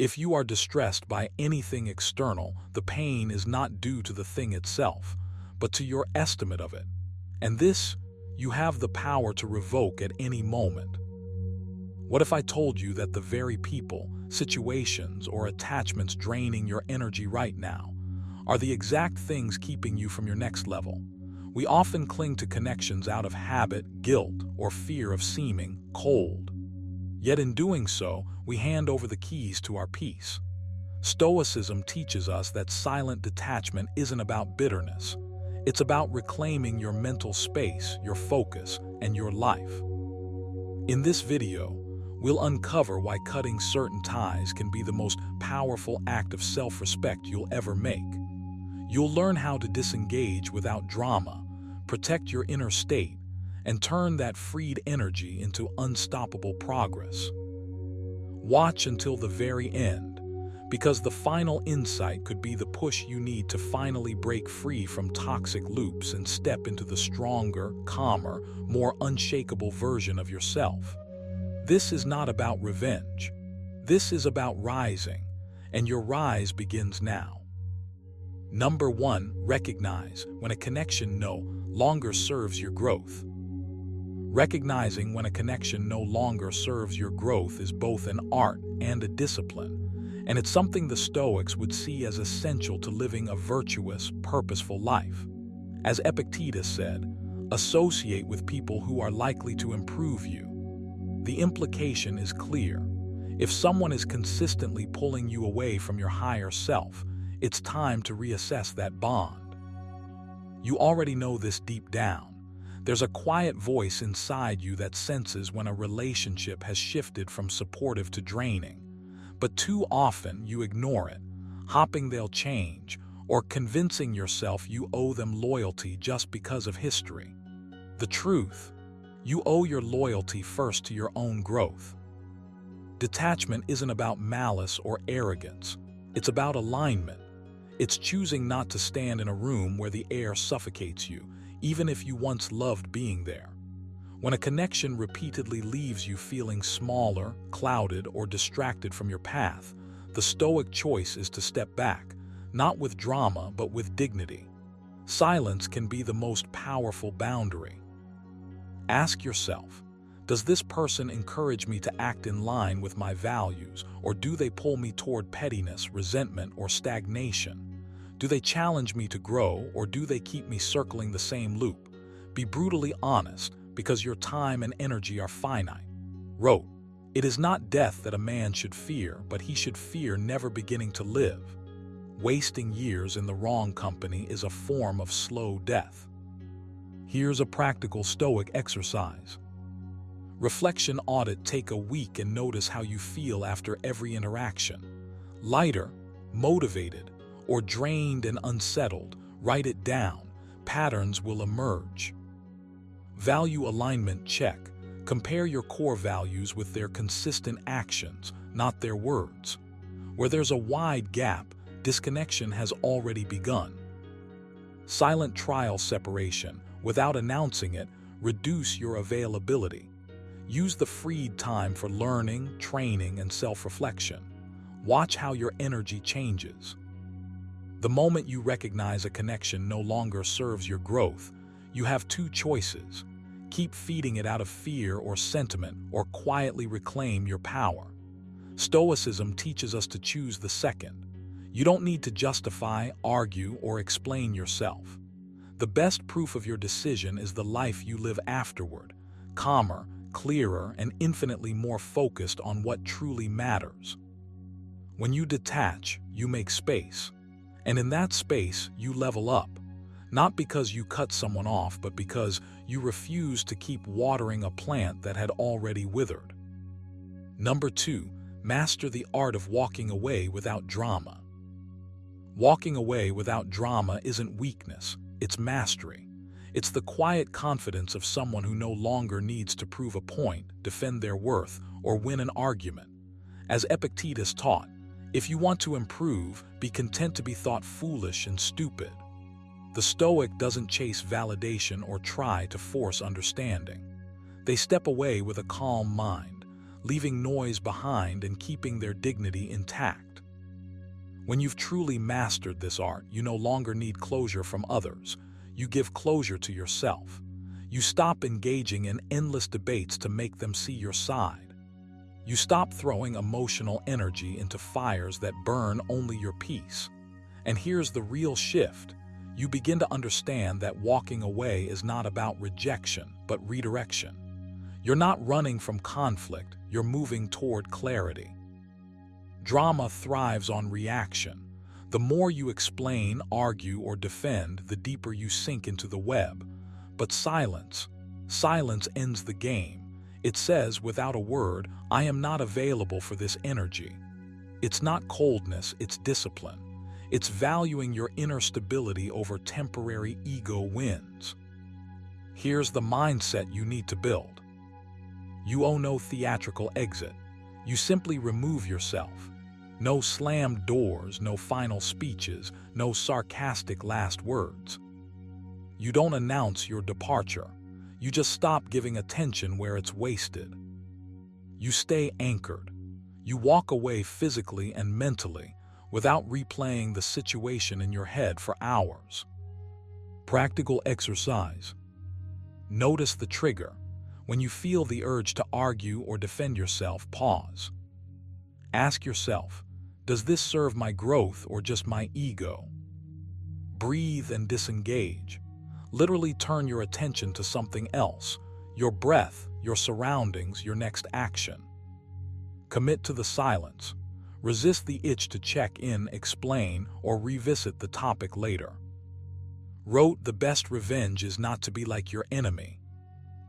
If you are distressed by anything external, the pain is not due to the thing itself, but to your estimate of it. And this, you have the power to revoke at any moment. What if I told you that the very people, situations, or attachments draining your energy right now are the exact things keeping you from your next level? We often cling to connections out of habit, guilt, or fear of seeming cold. Yet in doing so, we hand over the keys to our peace. Stoicism teaches us that silent detachment isn't about bitterness. It's about reclaiming your mental space, your focus, and your life. In this video, we'll uncover why cutting certain ties can be the most powerful act of self-respect you'll ever make. You'll learn how to disengage without drama, protect your inner state, and turn that freed energy into unstoppable progress. Watch until the very end, because the final insight could be the push you need to finally break free from toxic loops and step into the stronger, calmer, more unshakable version of yourself. This is not about revenge. This is about rising, and your rise begins now. Number 1, recognize when a connection no longer serves your growth. Recognizing when a connection no longer serves your growth is both an art and a discipline, and it's something the Stoics would see as essential to living a virtuous, purposeful life. As Epictetus said, associate with people who are likely to improve you. The implication is clear. If someone is consistently pulling you away from your higher self, it's time to reassess that bond. You already know this deep down. There's a quiet voice inside you that senses when a relationship has shifted from supportive to draining. But too often you ignore it, hoping they'll change, or convincing yourself you owe them loyalty just because of history. The truth, you owe your loyalty first to your own growth. Detachment isn't about malice or arrogance. It's about alignment. It's choosing not to stand in a room where the air suffocates you, even if you once loved being there. When a connection repeatedly leaves you feeling smaller, clouded, or distracted from your path, the Stoic choice is to step back, not with drama, but with dignity. Silence can be the most powerful boundary. Ask yourself, does this person encourage me to act in line with my values, or do they pull me toward pettiness, resentment, or stagnation? Do they challenge me to grow, or do they keep me circling the same loop? Be brutally honest, because your time and energy are finite. Wrote, "It is not death that a man should fear, but he should fear never beginning to live. Wasting years in the wrong company is a form of slow death." Here's a practical Stoic exercise. Reflection audit. Take a week and notice how you feel after every interaction. Lighter, motivated, or drained and unsettled. Write it down. Patterns will emerge. Value alignment check. Compare your core values with their consistent actions, not their words. Where there's a wide gap, disconnection has already begun. Silent trial separation. Without announcing it, reduce your availability. Use the freed time for learning, training, and self-reflection. Watch how your energy changes. The moment you recognize a connection no longer serves your growth, you have two choices. Keep feeding it out of fear or sentiment, or quietly reclaim your power. Stoicism teaches us to choose the second. You don't need to justify, argue, or explain yourself. The best proof of your decision is the life you live afterward, calmer, clearer, and infinitely more focused on what truly matters. When you detach, you make space. And in that space, you level up. Not because you cut someone off, but because you refuse to keep watering a plant that had already withered. Number 2, master the art of walking away without drama. Walking away without drama isn't weakness, it's mastery. It's the quiet confidence of someone who no longer needs to prove a point, defend their worth, or win an argument. As Epictetus taught, if you want to improve, be content to be thought foolish and stupid. The Stoic doesn't chase validation or try to force understanding. They step away with a calm mind, leaving noise behind and keeping their dignity intact. When you've truly mastered this art, you no longer need closure from others. You give closure to yourself. You stop engaging in endless debates to make them see your side. You stop throwing emotional energy into fires that burn only your peace. And here's the real shift. You begin to understand that walking away is not about rejection, but redirection. You're not running from conflict, you're moving toward clarity. Drama thrives on reaction. The more you explain, argue, or defend, the deeper you sink into the web. But silence ends the game. It says, without a word, I am not available for this energy. It's not coldness, it's discipline. It's valuing your inner stability over temporary ego wins. Here's the mindset you need to build. You owe no theatrical exit. You simply remove yourself. No slammed doors, no final speeches, no sarcastic last words. You don't announce your departure. You just stop giving attention where it's wasted. You stay anchored. You walk away physically and mentally without replaying the situation in your head for hours. Practical exercise. Notice the trigger. When you feel the urge to argue or defend yourself, pause. Ask yourself, does this serve my growth or just my ego? Breathe and disengage. Literally turn your attention to something else, your breath, your surroundings, your next action. Commit to the silence. Resist the itch to check in, explain, or revisit the topic later. Wrote, the best revenge is not to be like your enemy.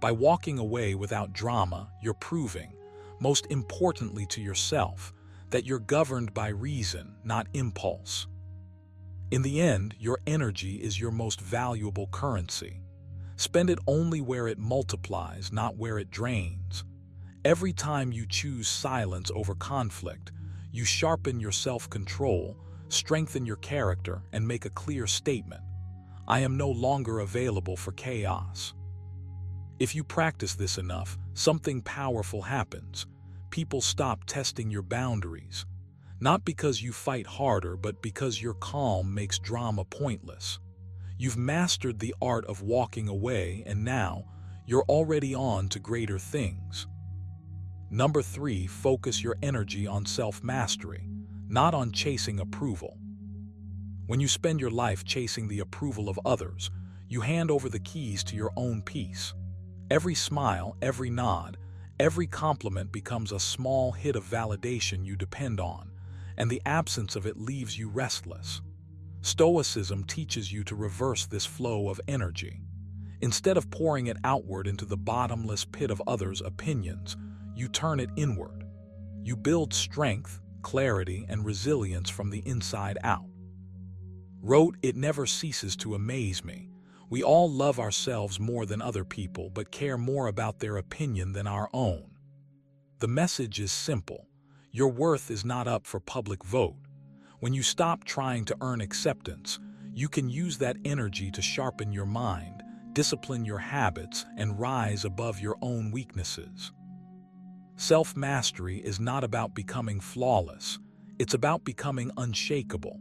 By walking away without drama, you're proving, most importantly to yourself, that you're governed by reason, not impulse. In the end, your energy is your most valuable currency. Spend it only where it multiplies, not where it drains. Every time you choose silence over conflict, you sharpen your self-control, strengthen your character, and make a clear statement. I am no longer available for chaos. If you practice this enough, something powerful happens. People stop testing your boundaries. Not because you fight harder, but because your calm makes drama pointless. You've mastered the art of walking away, and now you're already on to greater things. Number 3, focus your energy on self-mastery, not on chasing approval. When you spend your life chasing the approval of others, you hand over the keys to your own peace. Every smile, every nod, every compliment becomes a small hit of validation you depend on, and the absence of it leaves you restless. Stoicism teaches you to reverse this flow of energy. Instead of pouring it outward into the bottomless pit of others' opinions, you turn it inward. You build strength, clarity, and resilience from the inside out. Wrote, it never ceases to amaze me. We all love ourselves more than other people, but care more about their opinion than our own. The message is simple. Your worth is not up for public vote. When you stop trying to earn acceptance, you can use that energy to sharpen your mind, discipline your habits, and rise above your own weaknesses. Self-mastery is not about becoming flawless. It's about becoming unshakable.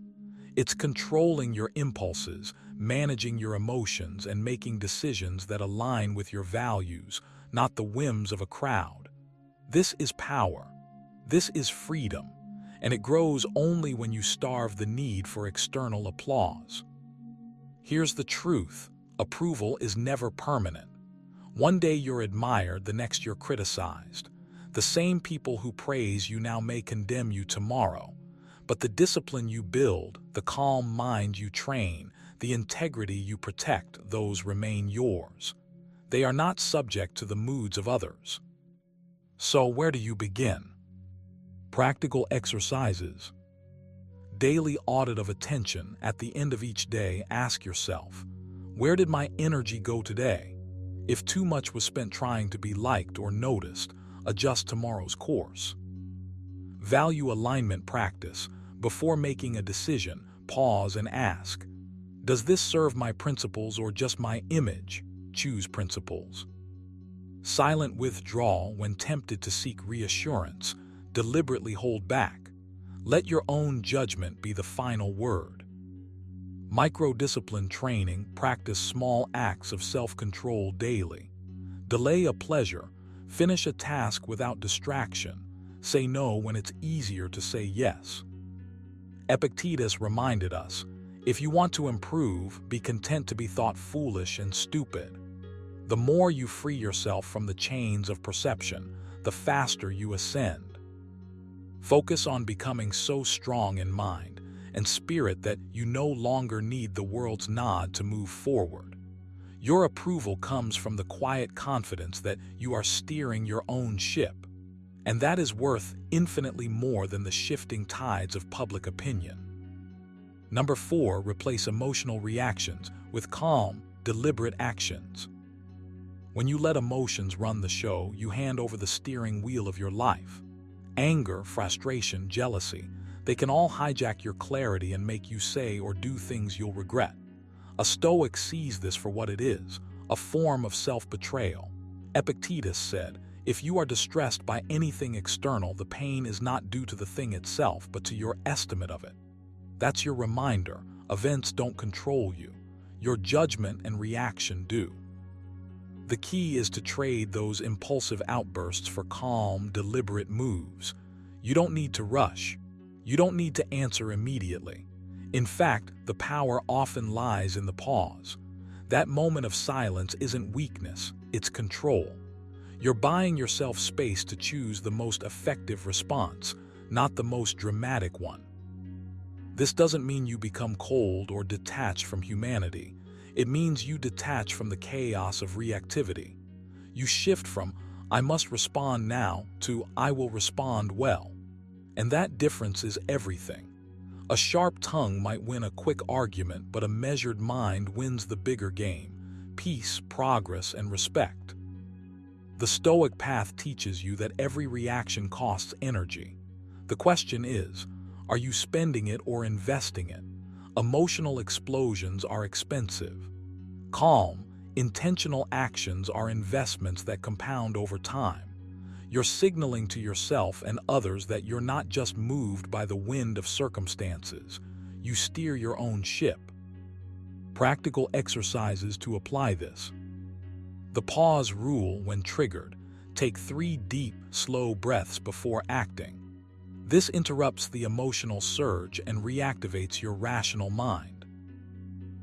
It's controlling your impulses, managing your emotions, and making decisions that align with your values, not the whims of a crowd. This is power. This is freedom. And it grows only when you starve the need for external applause. Here's the truth. Approval is never permanent. One day you're admired, the next you're criticized. The same people who praise you now may condemn you tomorrow. But the discipline you build, the calm mind you train, the integrity you protect, those remain yours. They are not subject to the moods of others. So where do you begin? Practical exercises. Daily audit of attention. At the end of each day, ask yourself, where did my energy go today? If too much was spent trying to be liked or noticed, adjust tomorrow's course. Value alignment practice. Before making a decision, pause and ask, does this serve my principles or just my image? Choose principles. Silent withdrawal when tempted to seek reassurance. Deliberately hold back. Let your own judgment be the final word. Microdiscipline training. Practice small acts of self-control daily. Delay a pleasure. Finish a task without distraction. Say no when it's easier to say yes. Epictetus reminded us, if you want to improve, be content to be thought foolish and stupid. The more you free yourself from the chains of perception, the faster you ascend. Focus on becoming so strong in mind and spirit that you no longer need the world's nod to move forward. Your approval comes from the quiet confidence that you are steering your own ship, and that is worth infinitely more than the shifting tides of public opinion. Number 4, replace emotional reactions with calm, deliberate actions. When you let emotions run the show, you hand over the steering wheel of your life. Anger, frustration, jealousy, they can all hijack your clarity and make you say or do things you'll regret. A Stoic sees this for what it is, a form of self-betrayal. Epictetus said, if you are distressed by anything external, the pain is not due to the thing itself, but to your estimate of it. That's your reminder. Events don't control you. Your judgment and reaction do. The key is to trade those impulsive outbursts for calm, deliberate moves. You don't need to rush. You don't need to answer immediately. In fact, the power often lies in the pause. That moment of silence isn't weakness, it's control. You're buying yourself space to choose the most effective response, not the most dramatic one. This doesn't mean you become cold or detached from humanity. It means you detach from the chaos of reactivity. You shift from, I must respond now, to, I will respond well. And that difference is everything. A sharp tongue might win a quick argument, but a measured mind wins the bigger game: peace, progress, and respect. The Stoic path teaches you that every reaction costs energy. The question is, are you spending it or investing it? Emotional explosions are expensive. Calm, intentional actions are investments that compound over time. You're signaling to yourself and others that you're not just moved by the wind of circumstances. You steer your own ship. Practical exercises to apply this. The pause rule when triggered. Take 3 deep, slow breaths before acting. This interrupts the emotional surge and reactivates your rational mind.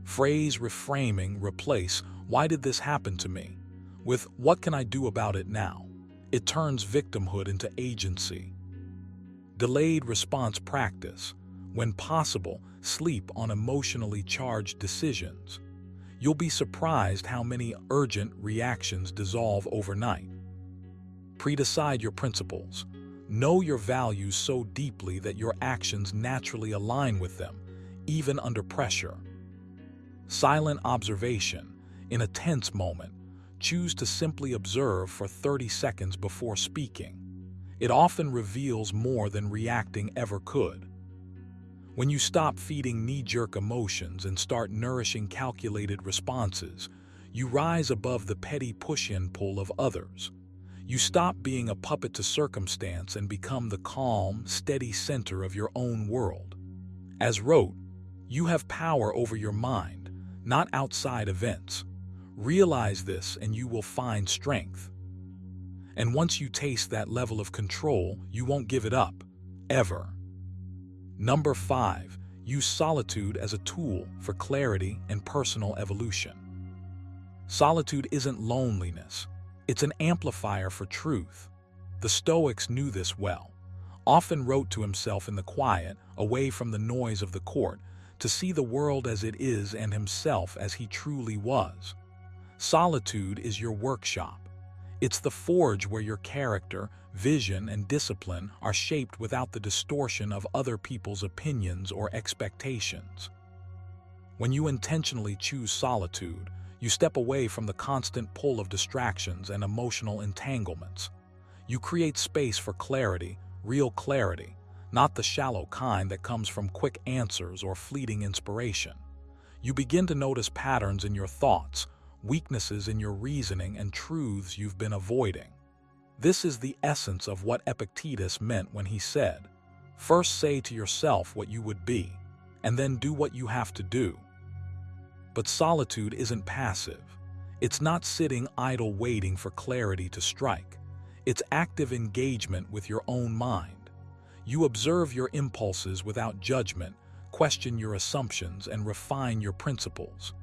Phrase reframing. Replace, why did this happen to me, with what can I do about it now? It turns victimhood into agency. Delayed response practice. When possible, sleep on emotionally charged decisions. You'll be surprised how many urgent reactions dissolve overnight. Predecide your principles. Know your values so deeply that your actions naturally align with them, even under pressure. Silent observation. In a tense moment, choose to simply observe for 30 seconds before speaking. It often reveals more than reacting ever could. When you stop feeding knee-jerk emotions and start nourishing calculated responses, you rise above the petty push and pull of others. You stop being a puppet to circumstance and become the calm, steady center of your own world. As wrote, you have power over your mind, not outside events. Realize this and you will find strength. And once you taste that level of control, you won't give it up, ever. Number 5, use solitude as a tool for clarity and personal evolution. Solitude isn't loneliness. It's an amplifier for truth. The Stoics knew this well. Often wrote to himself in the quiet, away from the noise of the court, to see the world as it is and himself as he truly was. Solitude is your workshop. It's the forge where your character, vision, and discipline are shaped without the distortion of other people's opinions or expectations. When you intentionally choose solitude, you step away from the constant pull of distractions and emotional entanglements. You create space for clarity, real clarity, not the shallow kind that comes from quick answers or fleeting inspiration. You begin to notice patterns in your thoughts, weaknesses in your reasoning, and truths you've been avoiding. This is the essence of what Epictetus meant when he said, "First say to yourself what you would be, and then do what you have to do." But solitude isn't passive. It's not sitting idle waiting for clarity to strike. It's active engagement with your own mind. You observe your impulses without judgment, question your assumptions, and refine your principles.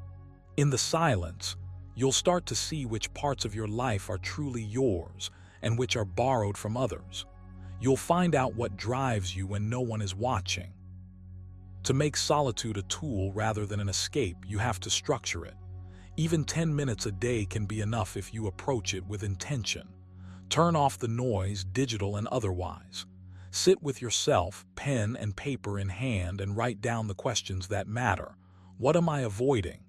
In the silence, you'll start to see which parts of your life are truly yours and which are borrowed from others. You'll find out what drives you when no one is watching. To make solitude a tool rather than an escape, you have to structure it. Even 10 minutes a day can be enough if you approach it with intention. Turn off the noise, digital and otherwise. Sit with yourself, pen and paper in hand, and write down the questions that matter. What am I avoiding?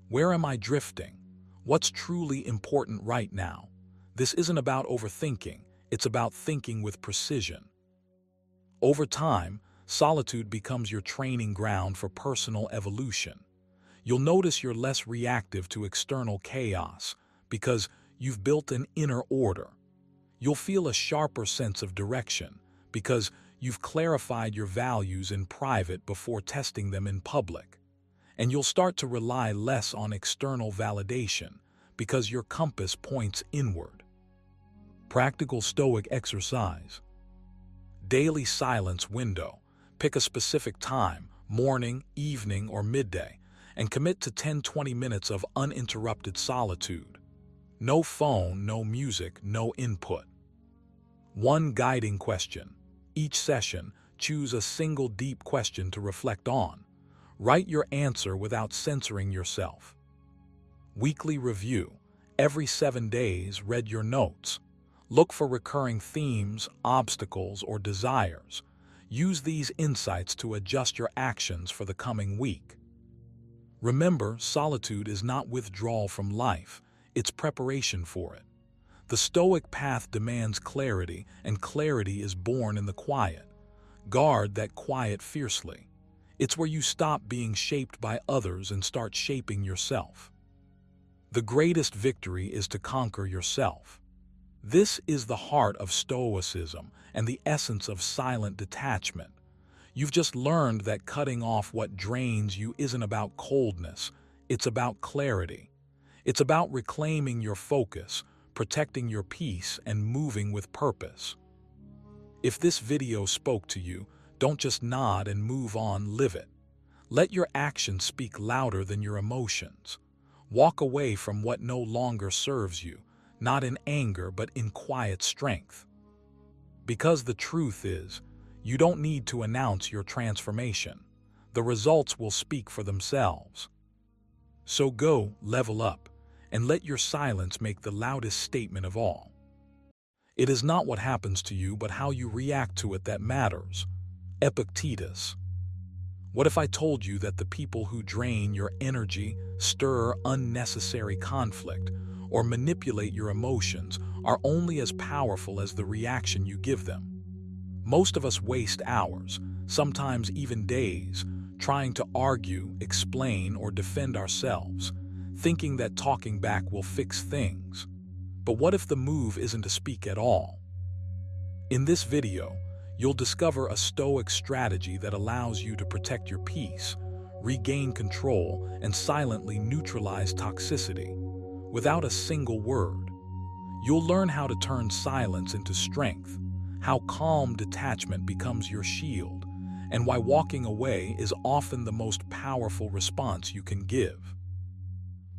Where am I drifting? What's truly important right now? This isn't about overthinking, it's about thinking with precision. Over time, solitude becomes your training ground for personal evolution. You'll notice you're less reactive to external chaos because you've built an inner order. You'll feel a sharper sense of direction because you've clarified your values in private before testing them in public. And you'll start to rely less on external validation because your compass points inward. Practical Stoic exercise. Daily silence window. Pick a specific time, morning, evening, or midday, and commit to 10-20 minutes of uninterrupted solitude. No phone, no music, no input. One guiding question. Each session, choose a single deep question to reflect on. Write your answer without censoring yourself. Weekly review. Every 7 days, read your notes. Look for recurring themes, obstacles, or desires. Use these insights to adjust your actions for the coming week. Remember, solitude is not withdrawal from life, it's preparation for it. The Stoic path demands clarity, and clarity is born in the quiet. Guard that quiet fiercely. It's where you stop being shaped by others and start shaping yourself. The greatest victory is to conquer yourself. This is the heart of Stoicism and the essence of silent detachment. You've just learned that cutting off what drains you isn't about coldness, it's about clarity. It's about reclaiming your focus, protecting your peace, and moving with purpose. If this video spoke to you, don't just nod and move on, live it. Let your actions speak louder than your emotions. Walk away from what no longer serves you, not in anger but in quiet strength. Because the truth is, you don't need to announce your transformation. The results will speak for themselves. So go, level up, and let your silence make the loudest statement of all. It is not what happens to you, but how you react to it that matters. Epictetus. What if I told you that the people who drain your energy, stir unnecessary conflict, or manipulate your emotions are only as powerful as the reaction you give them? Most of us waste hours, sometimes even days, trying to argue, explain, or defend ourselves, thinking that talking back will fix things. But what if the move isn't to speak at all? In this video, you'll discover a Stoic strategy that allows you to protect your peace, regain control, and silently neutralize toxicity without a single word. You'll learn how to turn silence into strength, how calm detachment becomes your shield, and why walking away is often the most powerful response you can give.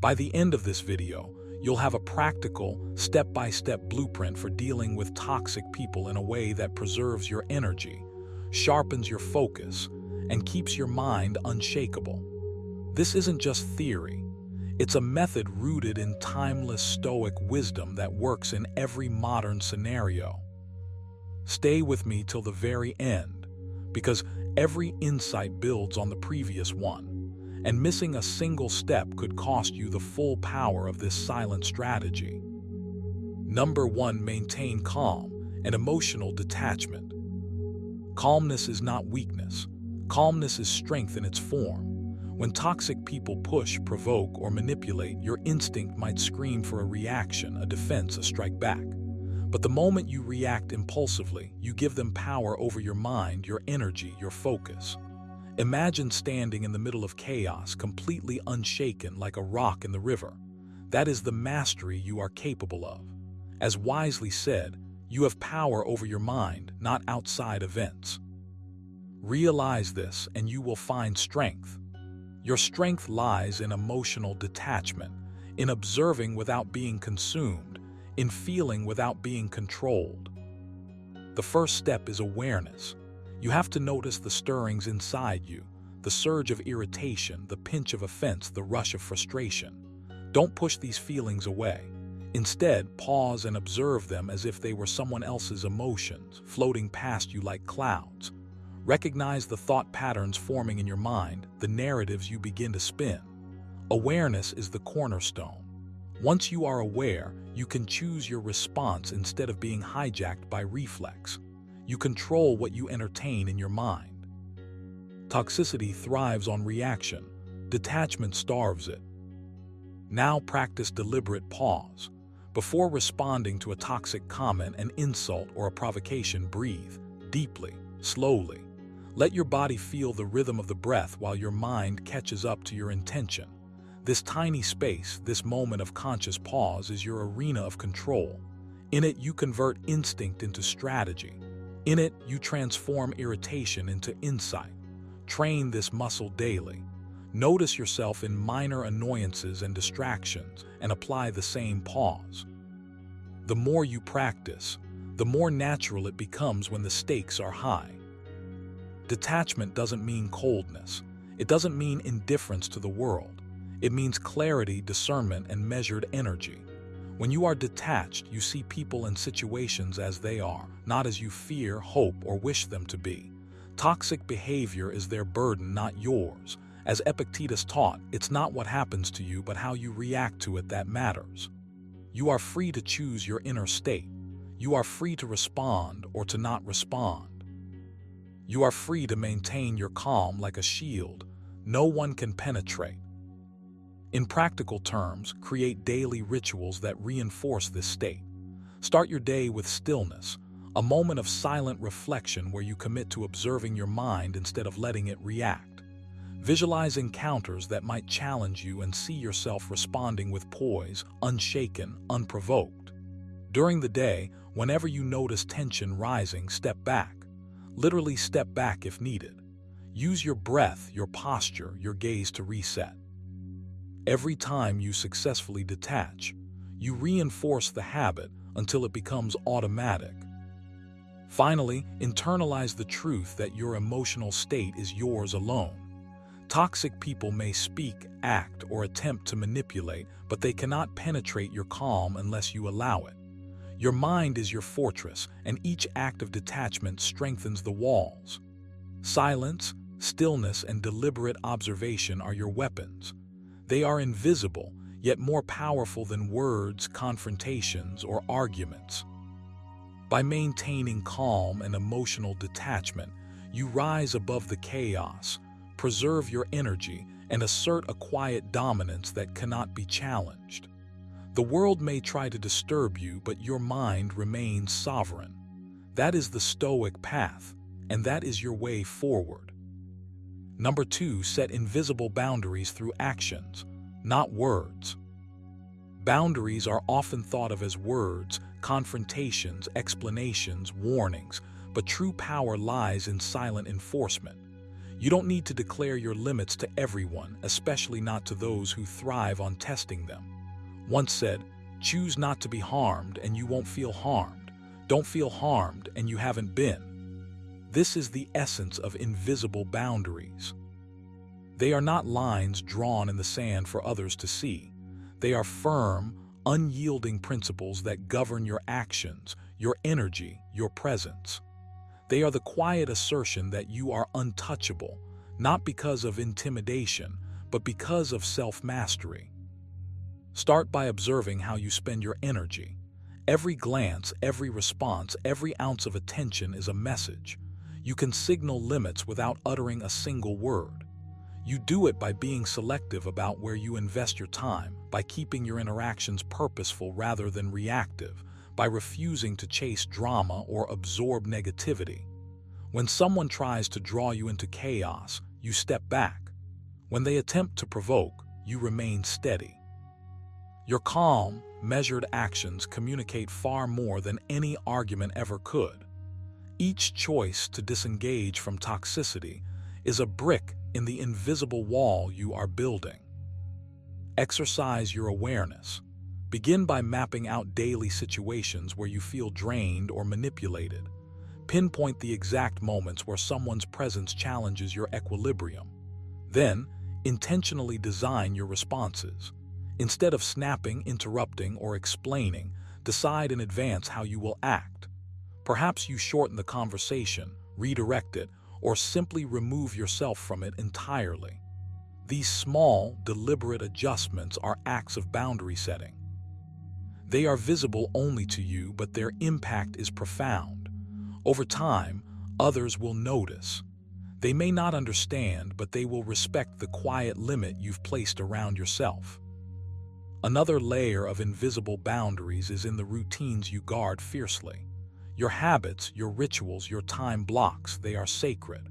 By the end of this video, you'll have a practical, step-by-step blueprint for dealing with toxic people in a way that preserves your energy, sharpens your focus, and keeps your mind unshakable. This isn't just theory. It's a method rooted in timeless Stoic wisdom that works in every modern scenario. Stay with me till the very end, because every insight builds on the previous one, and missing a single step could cost you the full power of this silent strategy. Number 1, maintain calm and emotional detachment. Calmness is not weakness. Calmness is strength in its form. When toxic people push, provoke, or manipulate, your instinct might scream for a reaction, a defense, a strike back. But the moment you react impulsively, you give them power over your mind, your energy, your focus. Imagine standing in the middle of chaos, completely unshaken like a rock in the river. That is the mastery you are capable of. As wisely said, you have power over your mind, not outside events. Realize this, and you will find strength. Your strength lies in emotional detachment, in observing without being consumed, in feeling without being controlled. The first step is awareness. You have to notice the stirrings inside you, the surge of irritation, the pinch of offense, the rush of frustration. Don't push these feelings away. Instead, pause and observe them as if they were someone else's emotions, floating past you like clouds. Recognize the thought patterns forming in your mind, the narratives you begin to spin. Awareness is the cornerstone. Once you are aware, you can choose your response instead of being hijacked by reflex. You control what you entertain in your mind. Toxicity thrives on reaction. Detachment starves it. Now practice deliberate pause. Before responding to a toxic comment, an insult, or a provocation, breathe deeply, slowly. Let your body feel the rhythm of the breath while your mind catches up to your intention. This tiny space, this moment of conscious pause, is your arena of control. In it, you convert instinct into strategy. In it, you transform irritation into insight. Train this muscle daily. Notice yourself in minor annoyances and distractions and apply the same pause. The more you practice, the more natural it becomes when the stakes are high. Detachment doesn't mean coldness. It doesn't mean indifference to the world. It means clarity, discernment, and measured energy. When you are detached, you see people and situations as they are, not as you fear, hope, or wish them to be. Toxic behavior is their burden, not yours. As Epictetus taught, it's not what happens to you, but how you react to it that matters. You are free to choose your inner state. You are free to respond or to not respond. You are free to maintain your calm like a shield. No one can penetrate. In practical terms, create daily rituals that reinforce this state. Start your day with stillness, a moment of silent reflection where you commit to observing your mind instead of letting it react. Visualize encounters that might challenge you and see yourself responding with poise, unshaken, unprovoked. During the day, whenever you notice tension rising, step back. Literally step back if needed. Use your breath, your posture, your gaze to reset. Every time you successfully detach, you reinforce the habit until it becomes automatic. Finally, internalize the truth that your emotional state is yours alone. Toxic people may speak, act, or attempt to manipulate, but they cannot penetrate your calm unless you allow it. Your mind is your fortress, and each act of detachment strengthens the walls. Silence, stillness, and deliberate observation are your weapons. They are invisible, yet more powerful than words, confrontations, or arguments. By maintaining calm and emotional detachment, you rise above the chaos, preserve your energy, and assert a quiet dominance that cannot be challenged. The world may try to disturb you, but your mind remains sovereign. That is the Stoic path, and that is your way forward. Number 2, set invisible boundaries through actions, not words. Boundaries are often thought of as words, confrontations, explanations, warnings, but true power lies in silent enforcement. You don't need to declare your limits to everyone, especially not to those who thrive on testing them. Once said, choose not to be harmed and you won't feel harmed. Don't feel harmed and you haven't been. This is the essence of invisible boundaries. They are not lines drawn in the sand for others to see. They are firm, unyielding principles that govern your actions, your energy, your presence. They are the quiet assertion that you are untouchable, not because of intimidation, but because of self-mastery. Start by observing how you spend your energy. Every glance, every response, every ounce of attention is a message. You can signal limits without uttering a single word. You do it by being selective about where you invest your time, by keeping your interactions purposeful rather than reactive, by refusing to chase drama or absorb negativity. When someone tries to draw you into chaos, you step back. When they attempt to provoke, you remain steady. Your calm, measured actions communicate far more than any argument ever could. Each choice to disengage from toxicity is a brick in the invisible wall you are building. Exercise your awareness. Begin by mapping out daily situations where you feel drained or manipulated. Pinpoint the exact moments where someone's presence challenges your equilibrium. Then, intentionally design your responses. Instead of snapping, interrupting, or explaining, decide in advance how you will act. Perhaps you shorten the conversation, redirect it, or simply remove yourself from it entirely. These small, deliberate adjustments are acts of boundary setting. They are visible only to you, but their impact is profound. Over time, others will notice. They may not understand, but they will respect the quiet limit you've placed around yourself. Another layer of invisible boundaries is in the routines you guard fiercely. Your habits, your rituals, your time blocks, they are sacred.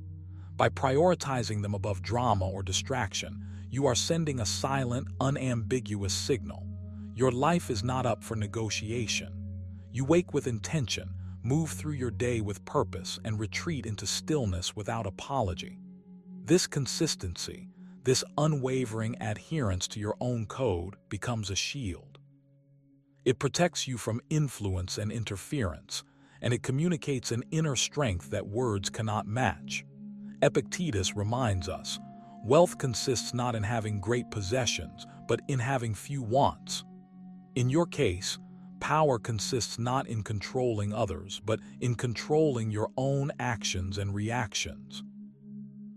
By prioritizing them above drama or distraction, you are sending a silent, unambiguous signal. Your life is not up for negotiation. You wake with intention, move through your day with purpose, and retreat into stillness without apology. This consistency, this unwavering adherence to your own code becomes a shield. It protects you from influence and interference, and it communicates an inner strength that words cannot match. Epictetus reminds us, wealth consists not in having great possessions, but in having few wants. In your case, power consists not in controlling others, but in controlling your own actions and reactions.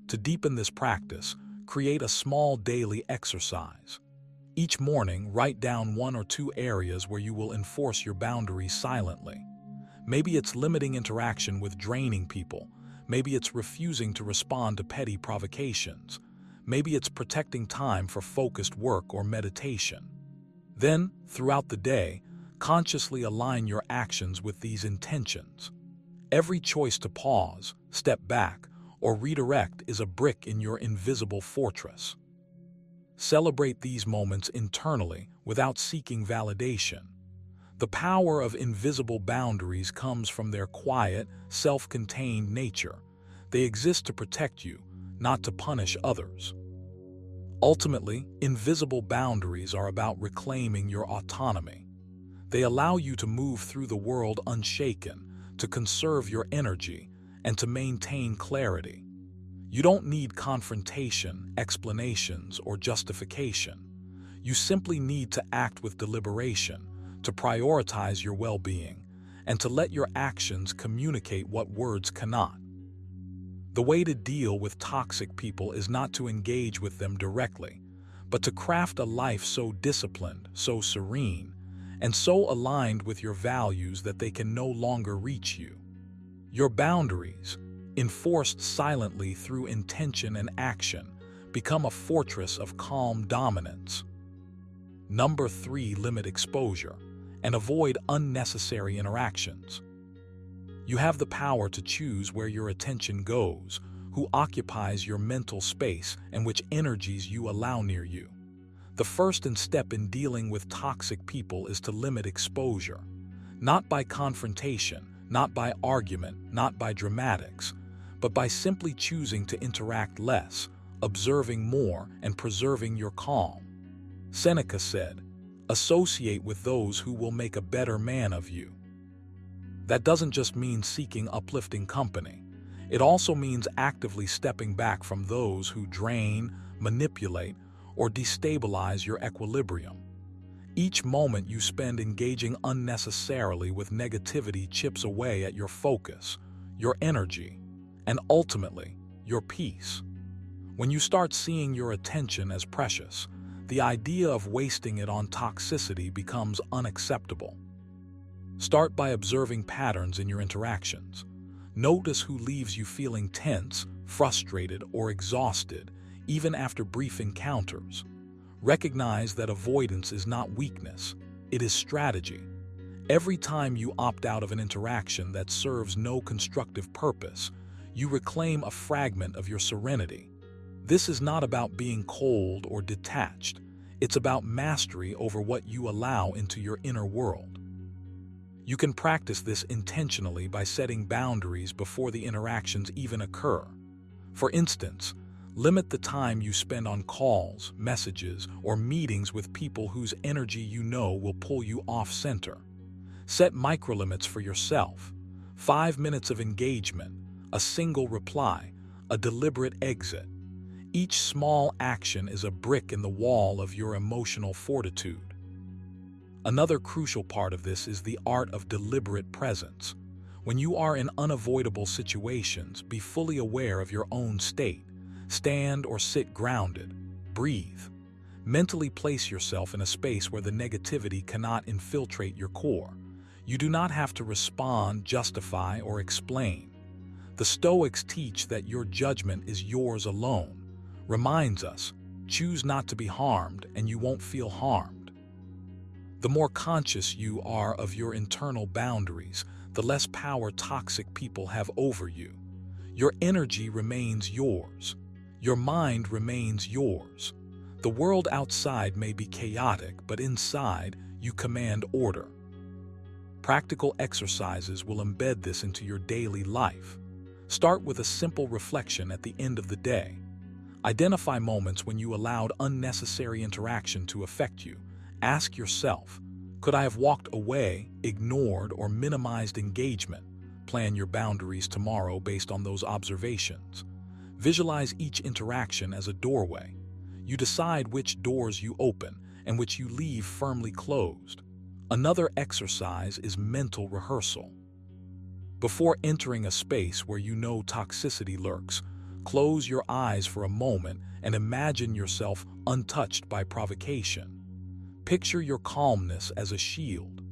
To deepen this practice, create a small daily exercise. Each morning, write down 1 or 2 areas where you will enforce your boundaries silently. Maybe it's limiting interaction with draining people. Maybe it's refusing to respond to petty provocations. Maybe it's protecting time for focused work or meditation. Then, throughout the day, consciously align your actions with these intentions. Every choice to pause, step back, or redirect is a brick in your invisible fortress. Celebrate these moments internally without seeking validation. The power of invisible boundaries comes from their quiet, self-contained nature. They exist to protect you, not to punish others. Ultimately, invisible boundaries are about reclaiming your autonomy. They allow you to move through the world unshaken, to conserve your energy, and to maintain clarity. You don't need confrontation, explanations, or justification. You simply need to act with deliberation, to prioritize your well-being, and to let your actions communicate what words cannot. The way to deal with toxic people is not to engage with them directly, but to craft a life so disciplined, so serene, and so aligned with your values that they can no longer reach you. Your boundaries, enforced silently through intention and action, become a fortress of calm dominance. Number 3, limit exposure and avoid unnecessary interactions. You have the power to choose where your attention goes, who occupies your mental space, and which energies you allow near you. The first step in dealing with toxic people is to limit exposure. Not by confrontation, not by argument, not by dramatics, but by simply choosing to interact less, observing more, and preserving your calm. Seneca said, "Associate with those who will make a better man of you." That doesn't just mean seeking uplifting company. It also means actively stepping back from those who drain, manipulate, or destabilize your equilibrium. Each moment you spend engaging unnecessarily with negativity chips away at your focus, your energy, and ultimately, your peace. When you start seeing your attention as precious, the idea of wasting it on toxicity becomes unacceptable. Start by observing patterns in your interactions. Notice who leaves you feeling tense, frustrated, or exhausted, even after brief encounters. Recognize that avoidance is not weakness, it is strategy. Every time you opt out of an interaction that serves no constructive purpose, you reclaim a fragment of your serenity. This is not about being cold or detached. It's about mastery over what you allow into your inner world. You can practice this intentionally by setting boundaries before the interactions even occur. For instance, limit the time you spend on calls, messages, or meetings with people whose energy you know will pull you off-center. Set microlimits for yourself. 5 minutes of engagement, a single reply, a deliberate exit. Each small action is a brick in the wall of your emotional fortitude. Another crucial part of this is the art of deliberate presence. When you are in unavoidable situations, be fully aware of your own state. Stand or sit grounded. Breathe. Mentally place yourself in a space where the negativity cannot infiltrate your core. You do not have to respond, justify, or explain. The Stoics teach that your judgment is yours alone. Reminds us, choose not to be harmed and you won't feel harmed. The more conscious you are of your internal boundaries, the less power toxic people have over you. Your energy remains yours. Your mind remains yours. The world outside may be chaotic, but inside, you command order. Practical exercises will embed this into your daily life. Start with a simple reflection at the end of the day. Identify moments when you allowed unnecessary interaction to affect you. Ask yourself, could I have walked away, ignored, or minimized engagement? Plan your boundaries tomorrow based on those observations. Visualize each interaction as a doorway. You decide which doors you open and which you leave firmly closed. Another exercise is mental rehearsal. Before entering a space where you know toxicity lurks, close your eyes for a moment and imagine yourself untouched by provocation. Picture your calmness as a shield.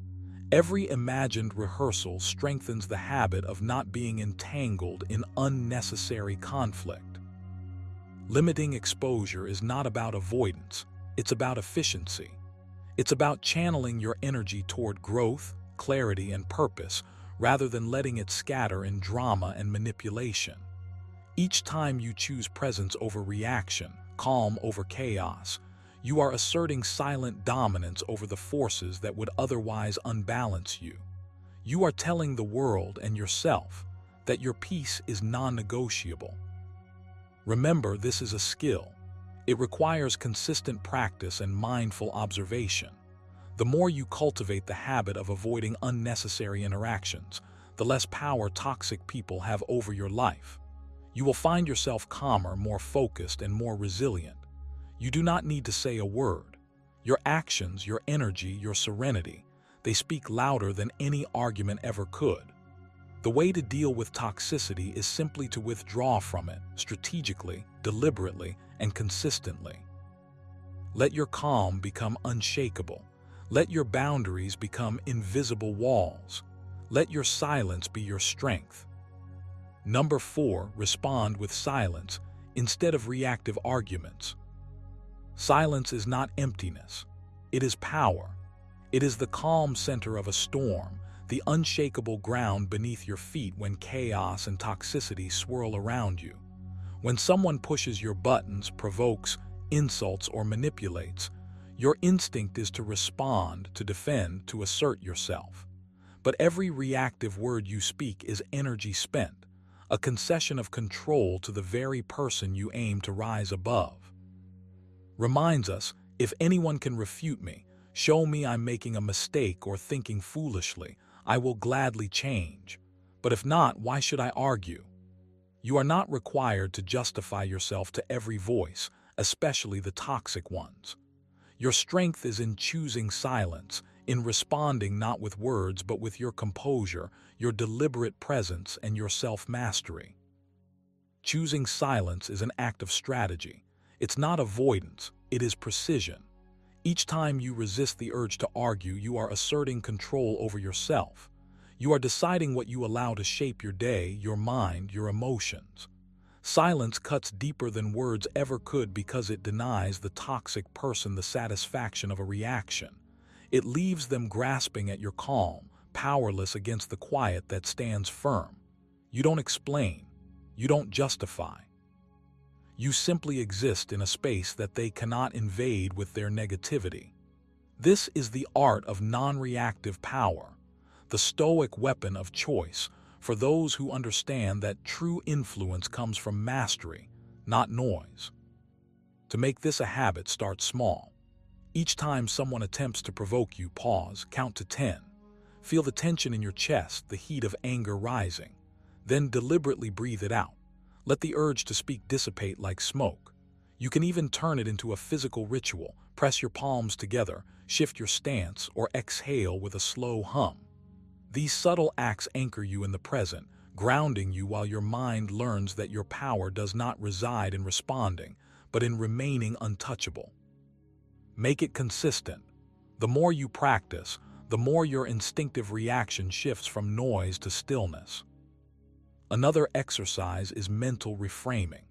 Every imagined rehearsal strengthens the habit of not being entangled in unnecessary conflict. Limiting exposure is not about avoidance, it's about efficiency. It's about channeling your energy toward growth, clarity, and purpose, rather than letting it scatter in drama and manipulation. Each time you choose presence over reaction, calm over chaos, you are asserting silent dominance over the forces that would otherwise unbalance you. You are telling the world and yourself that your peace is non-negotiable. Remember, this is a skill. It requires consistent practice and mindful observation. The more you cultivate the habit of avoiding unnecessary interactions, the less power toxic people have over your life. You will find yourself calmer, more focused, and more resilient. You do not need to say a word. Your actions, your energy, your serenity, they speak louder than any argument ever could. The way to deal with toxicity is simply to withdraw from it, strategically, deliberately, and consistently. Let your calm become unshakable. Let your boundaries become invisible walls. Let your silence be your strength. Number 4, respond with silence instead of reactive arguments. Silence is not emptiness. It is power. It is the calm center of a storm, the unshakable ground beneath your feet when chaos and toxicity swirl around you. When someone pushes your buttons, provokes, insults, or manipulates, your instinct is to respond, to defend, to assert yourself. But every reactive word you speak is energy spent, a concession of control to the very person you aim to rise above. Reminds us, if anyone can refute me, show me I'm making a mistake or thinking foolishly, I will gladly change. But if not, why should I argue? You are not required to justify yourself to every voice, especially the toxic ones. Your strength is in choosing silence, in responding not with words but with your composure, your deliberate presence, and your self-mastery. Choosing silence is an act of strategy. It's not avoidance, it is precision. Each time you resist the urge to argue, you are asserting control over yourself. You are deciding what you allow to shape your day, your mind, your emotions. Silence cuts deeper than words ever could because it denies the toxic person the satisfaction of a reaction. It leaves them grasping at your calm, powerless against the quiet that stands firm. You don't explain. You don't justify. You simply exist in a space that they cannot invade with their negativity. This is the art of non-reactive power, the Stoic weapon of choice for those who understand that true influence comes from mastery, not noise. To make this a habit, start small. Each time someone attempts to provoke you, pause, count to 10. Feel the tension in your chest, the heat of anger rising. Then deliberately breathe it out. Let the urge to speak dissipate like smoke. You can even turn it into a physical ritual. Press your palms together, shift your stance, or exhale with a slow hum. These subtle acts anchor you in the present, grounding you while your mind learns that your power does not reside in responding, but in remaining untouchable. Make it consistent. The more you practice, the more your instinctive reaction shifts from noise to stillness. Another exercise is mental reframing.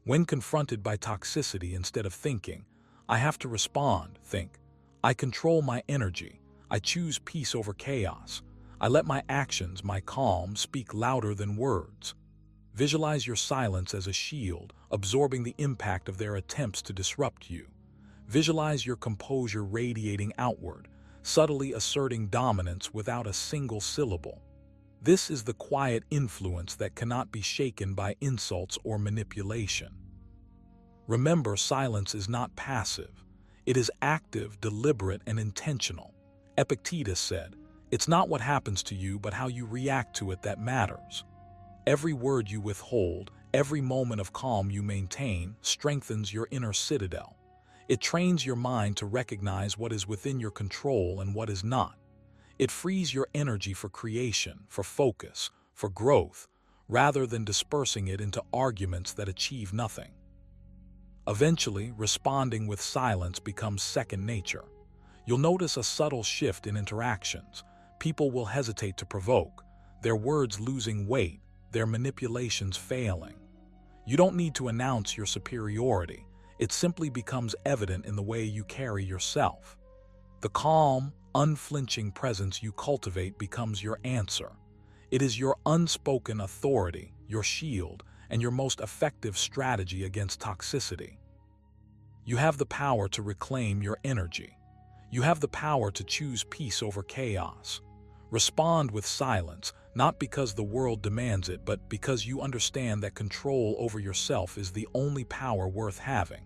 When confronted by toxicity, instead of thinking, "I have to respond," think, "I control my energy. I choose peace over chaos. I let my actions, my calm, speak louder than words." Visualize your silence as a shield, absorbing the impact of their attempts to disrupt you. Visualize your composure radiating outward, subtly asserting dominance without a single syllable. This is the quiet influence that cannot be shaken by insults or manipulation. Remember, silence is not passive. It is active, deliberate, and intentional. Epictetus said, "It's not what happens to you, but how you react to it that matters." Every word you withhold, every moment of calm you maintain, strengthens your inner citadel. It trains your mind to recognize what is within your control and what is not. It frees your energy for creation, for focus, for growth, rather than dispersing it into arguments that achieve nothing. Eventually, responding with silence becomes second nature. You'll notice a subtle shift in interactions. People will hesitate to provoke, their words losing weight, their manipulations failing. You don't need to announce your superiority. It simply becomes evident in the way you carry yourself. The calm, unflinching presence you cultivate becomes your answer. It is your unspoken authority, your shield, and your most effective strategy against toxicity. You have the power to reclaim your energy. You have the power to choose peace over chaos. Respond with silence, not because the world demands it, but because you understand that control over yourself is the only power worth having.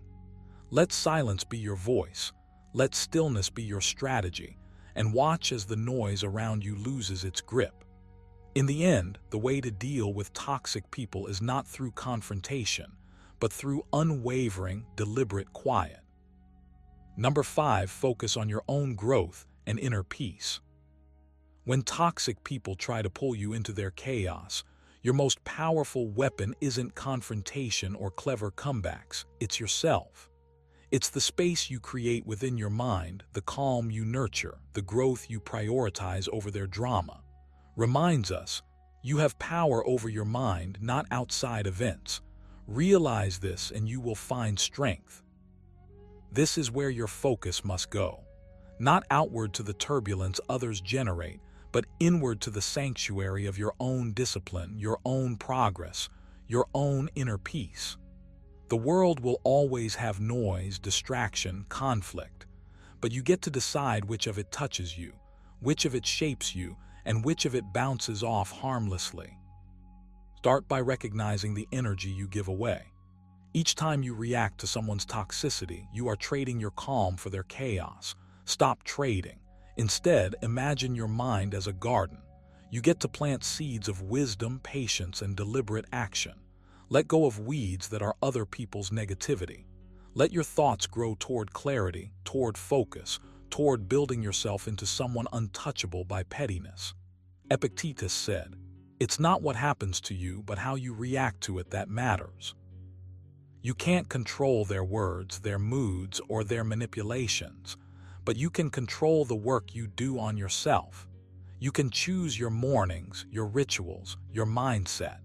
Let silence be your voice. Let stillness be your strategy, and watch as the noise around you loses its grip. In the end, the way to deal with toxic people is not through confrontation, but through unwavering, deliberate quiet. Number 5, focus on your own growth and inner peace. When toxic people try to pull you into their chaos, your most powerful weapon isn't confrontation or clever comebacks, it's yourself. It's the space you create within your mind, the calm you nurture, the growth you prioritize over their drama. Reminds us, you have power over your mind, not outside events. Realize this and you will find strength. This is where your focus must go. Not outward to the turbulence others generate, but inward to the sanctuary of your own discipline, your own progress, your own inner peace. The world will always have noise, distraction, conflict, but you get to decide which of it touches you, which of it shapes you, and which of it bounces off harmlessly. Start by recognizing the energy you give away. Each time you react to someone's toxicity, you are trading your calm for their chaos. Stop trading. Instead, imagine your mind as a garden. You get to plant seeds of wisdom, patience, and deliberate action. Let go of weeds that are other people's negativity. Let your thoughts grow toward clarity, toward focus, toward building yourself into someone untouchable by pettiness. Epictetus said, "It's not what happens to you, but how you react to it that matters." You can't control their words, their moods, or their manipulations, but you can control the work you do on yourself. You can choose your mornings, your rituals, your mindset.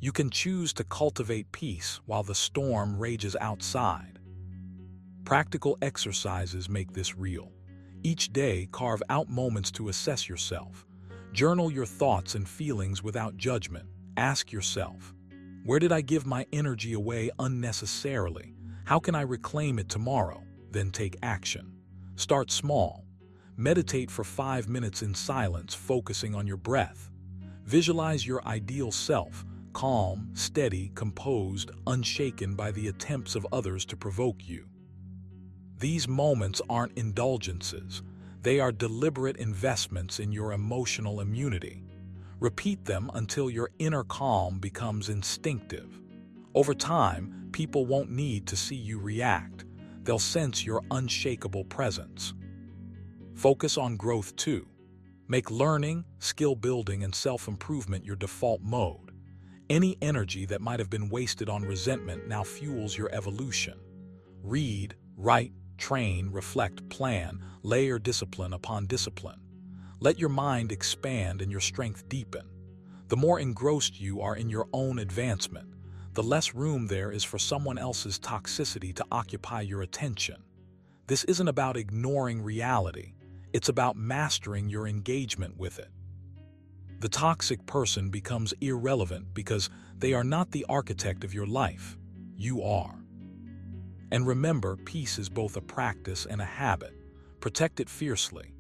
You can choose to cultivate peace while the storm rages outside. Practical exercises make this real. Each day, carve out moments to assess yourself. Journal your thoughts and feelings without judgment. Ask yourself, where did I give my energy away unnecessarily? How can I reclaim it tomorrow? Then take action. Start small. Meditate for 5 minutes in silence, focusing on your breath. Visualize your ideal self, calm, steady, composed, unshaken by the attempts of others to provoke you. These moments aren't indulgences. They are deliberate investments in your emotional immunity. Repeat them until your inner calm becomes instinctive. Over time, people won't need to see you react. They'll sense your unshakable presence. Focus on growth too. Make learning, skill building, and self-improvement your default mode. Any energy that might have been wasted on resentment now fuels your evolution. Read, write, train, reflect, plan, layer discipline upon discipline. Let your mind expand and your strength deepen. The more engrossed you are in your own advancement, the less room there is for someone else's toxicity to occupy your attention. This isn't about ignoring reality. It's about mastering your engagement with it. The toxic person becomes irrelevant because they are not the architect of your life. You are. And remember, peace is both a practice and a habit. Protect it fiercely.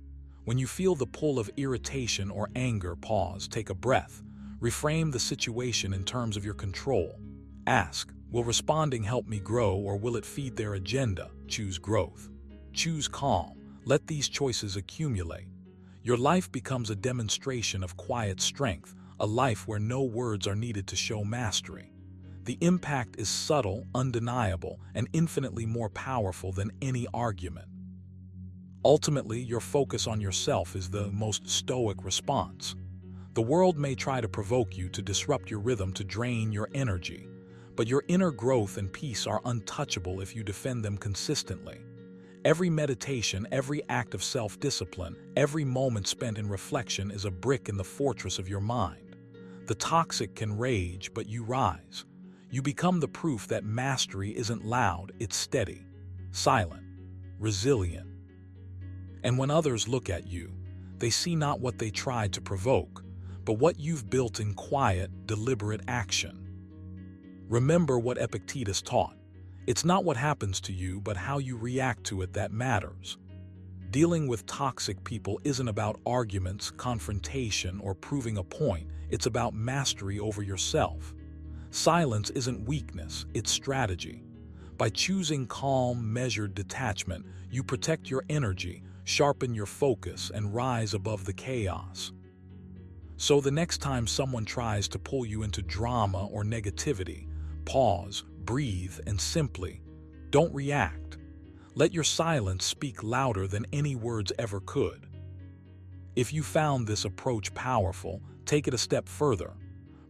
When you feel the pull of irritation or anger, pause, take a breath. Reframe the situation in terms of your control. Ask, will responding help me grow or will it feed their agenda? Choose growth. Choose calm. Let these choices accumulate. Your life becomes a demonstration of quiet strength, a life where no words are needed to show mastery. The impact is subtle, undeniable, and infinitely more powerful than any argument. Ultimately, your focus on yourself is the most stoic response. The world may try to provoke you to disrupt your rhythm, to drain your energy, but your inner growth and peace are untouchable if you defend them consistently. Every meditation, every act of self-discipline, every moment spent in reflection is a brick in the fortress of your mind. The toxic can rage, but you rise. You become the proof that mastery isn't loud, it's steady, silent, resilient. And when others look at you, they see not what they tried to provoke, but what you've built in quiet, deliberate action. Remember what Epictetus taught. It's not what happens to you, but how you react to it that matters. Dealing with toxic people isn't about arguments, confrontation, or proving a point. It's about mastery over yourself. Silence isn't weakness, it's strategy. By choosing calm, measured detachment, you protect your energy, sharpen your focus, and rise above the chaos. So the next time someone tries to pull you into drama or negativity, pause, breathe, and simply don't react. Let your silence speak louder than any words ever could. If you found this approach powerful, take it a step further.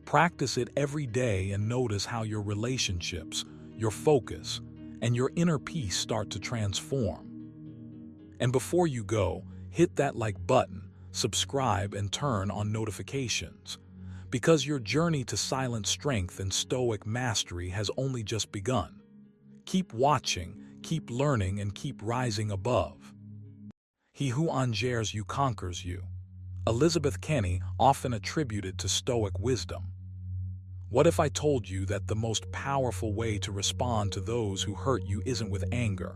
Practice it every day and notice how your relationships, your focus, and your inner peace start to transform. And before you go, hit that like button, subscribe, and turn on notifications. Because your journey to silent strength and stoic mastery has only just begun. Keep watching, keep learning, and keep rising above. He who enjars you conquers you. Elizabeth Kenny, often attributed to Stoic wisdom. What if I told you that the most powerful way to respond to those who hurt you isn't with anger,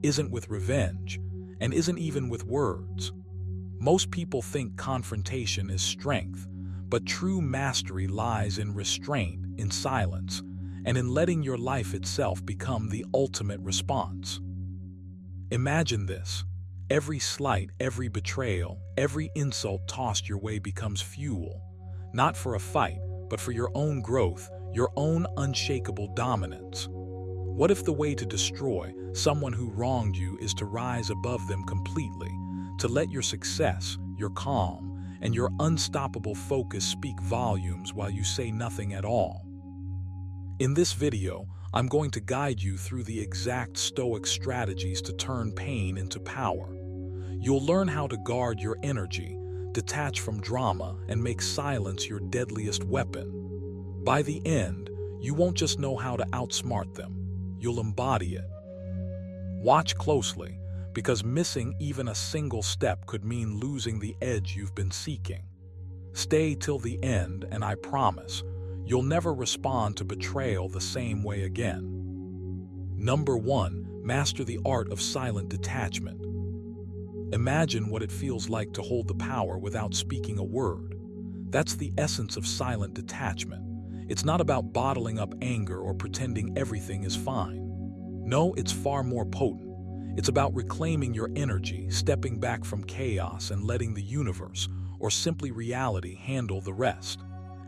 isn't with revenge, and isn't even with words? Most people think confrontation is strength, but true mastery lies in restraint, in silence, and in letting your life itself become the ultimate response. Imagine this. Every slight, every betrayal, every insult tossed your way becomes fuel, not for a fight, but for your own growth, your own unshakable dominance. What if the way to destroy someone who wronged you is to rise above them completely, to let your success, your calm, and your unstoppable focus speak volumes while you say nothing at all? In this video, I'm going to guide you through the exact Stoic strategies to turn pain into power. You'll learn how to guard your energy, detach from drama, and make silence your deadliest weapon. By the end, you won't just know how to outsmart them, you'll embody it. Watch closely, because missing even a single step could mean losing the edge you've been seeking. Stay till the end, and I promise, you'll never respond to betrayal the same way again. Number 1, master the art of silent detachment. Imagine what it feels like to hold the power without speaking a word. That's the essence of silent detachment. It's not about bottling up anger or pretending everything is fine. No, it's far more potent. It's about reclaiming your energy, stepping back from chaos and letting the universe, or simply reality, handle the rest.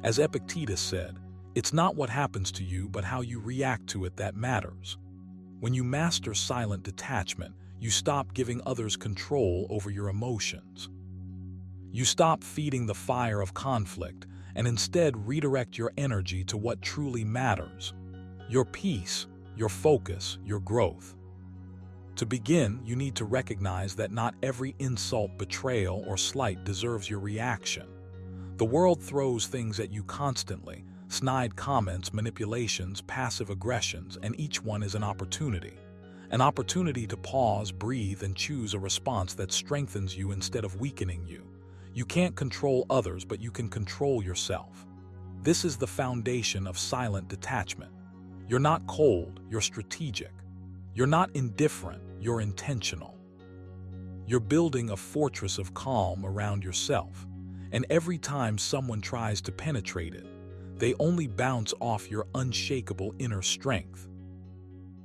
As Epictetus said, it's not what happens to you, but how you react to it that matters. When you master silent detachment, you stop giving others control over your emotions. You stop feeding the fire of conflict and instead redirect your energy to what truly matters: your peace, your focus, your growth. To begin, you need to recognize that not every insult, betrayal, or slight deserves your reaction. The world throws things at you constantly: snide comments, manipulations, passive aggressions, and each one is an opportunity. An opportunity to pause, breathe, and choose a response that strengthens you instead of weakening you. You can't control others, but you can control yourself. This is the foundation of silent detachment. You're not cold, you're strategic. You're not indifferent, you're intentional. You're building a fortress of calm around yourself, and every time someone tries to penetrate it, they only bounce off your unshakable inner strength.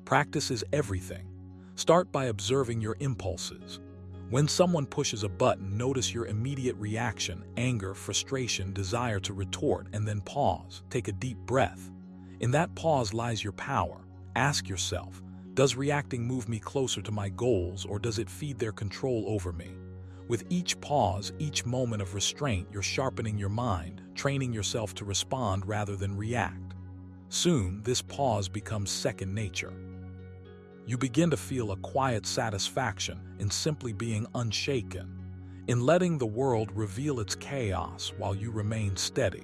Practice is everything. Start by observing your impulses. When someone pushes a button, notice your immediate reaction: anger, frustration, desire to retort, and then pause. Take a deep breath. In that pause lies your power. Ask yourself, does reacting move me closer to my goals, or does it feed their control over me? With each pause, each moment of restraint, you're sharpening your mind, training yourself to respond rather than react. Soon, this pause becomes second nature. You begin to feel a quiet satisfaction in simply being unshaken, in letting the world reveal its chaos while you remain steady.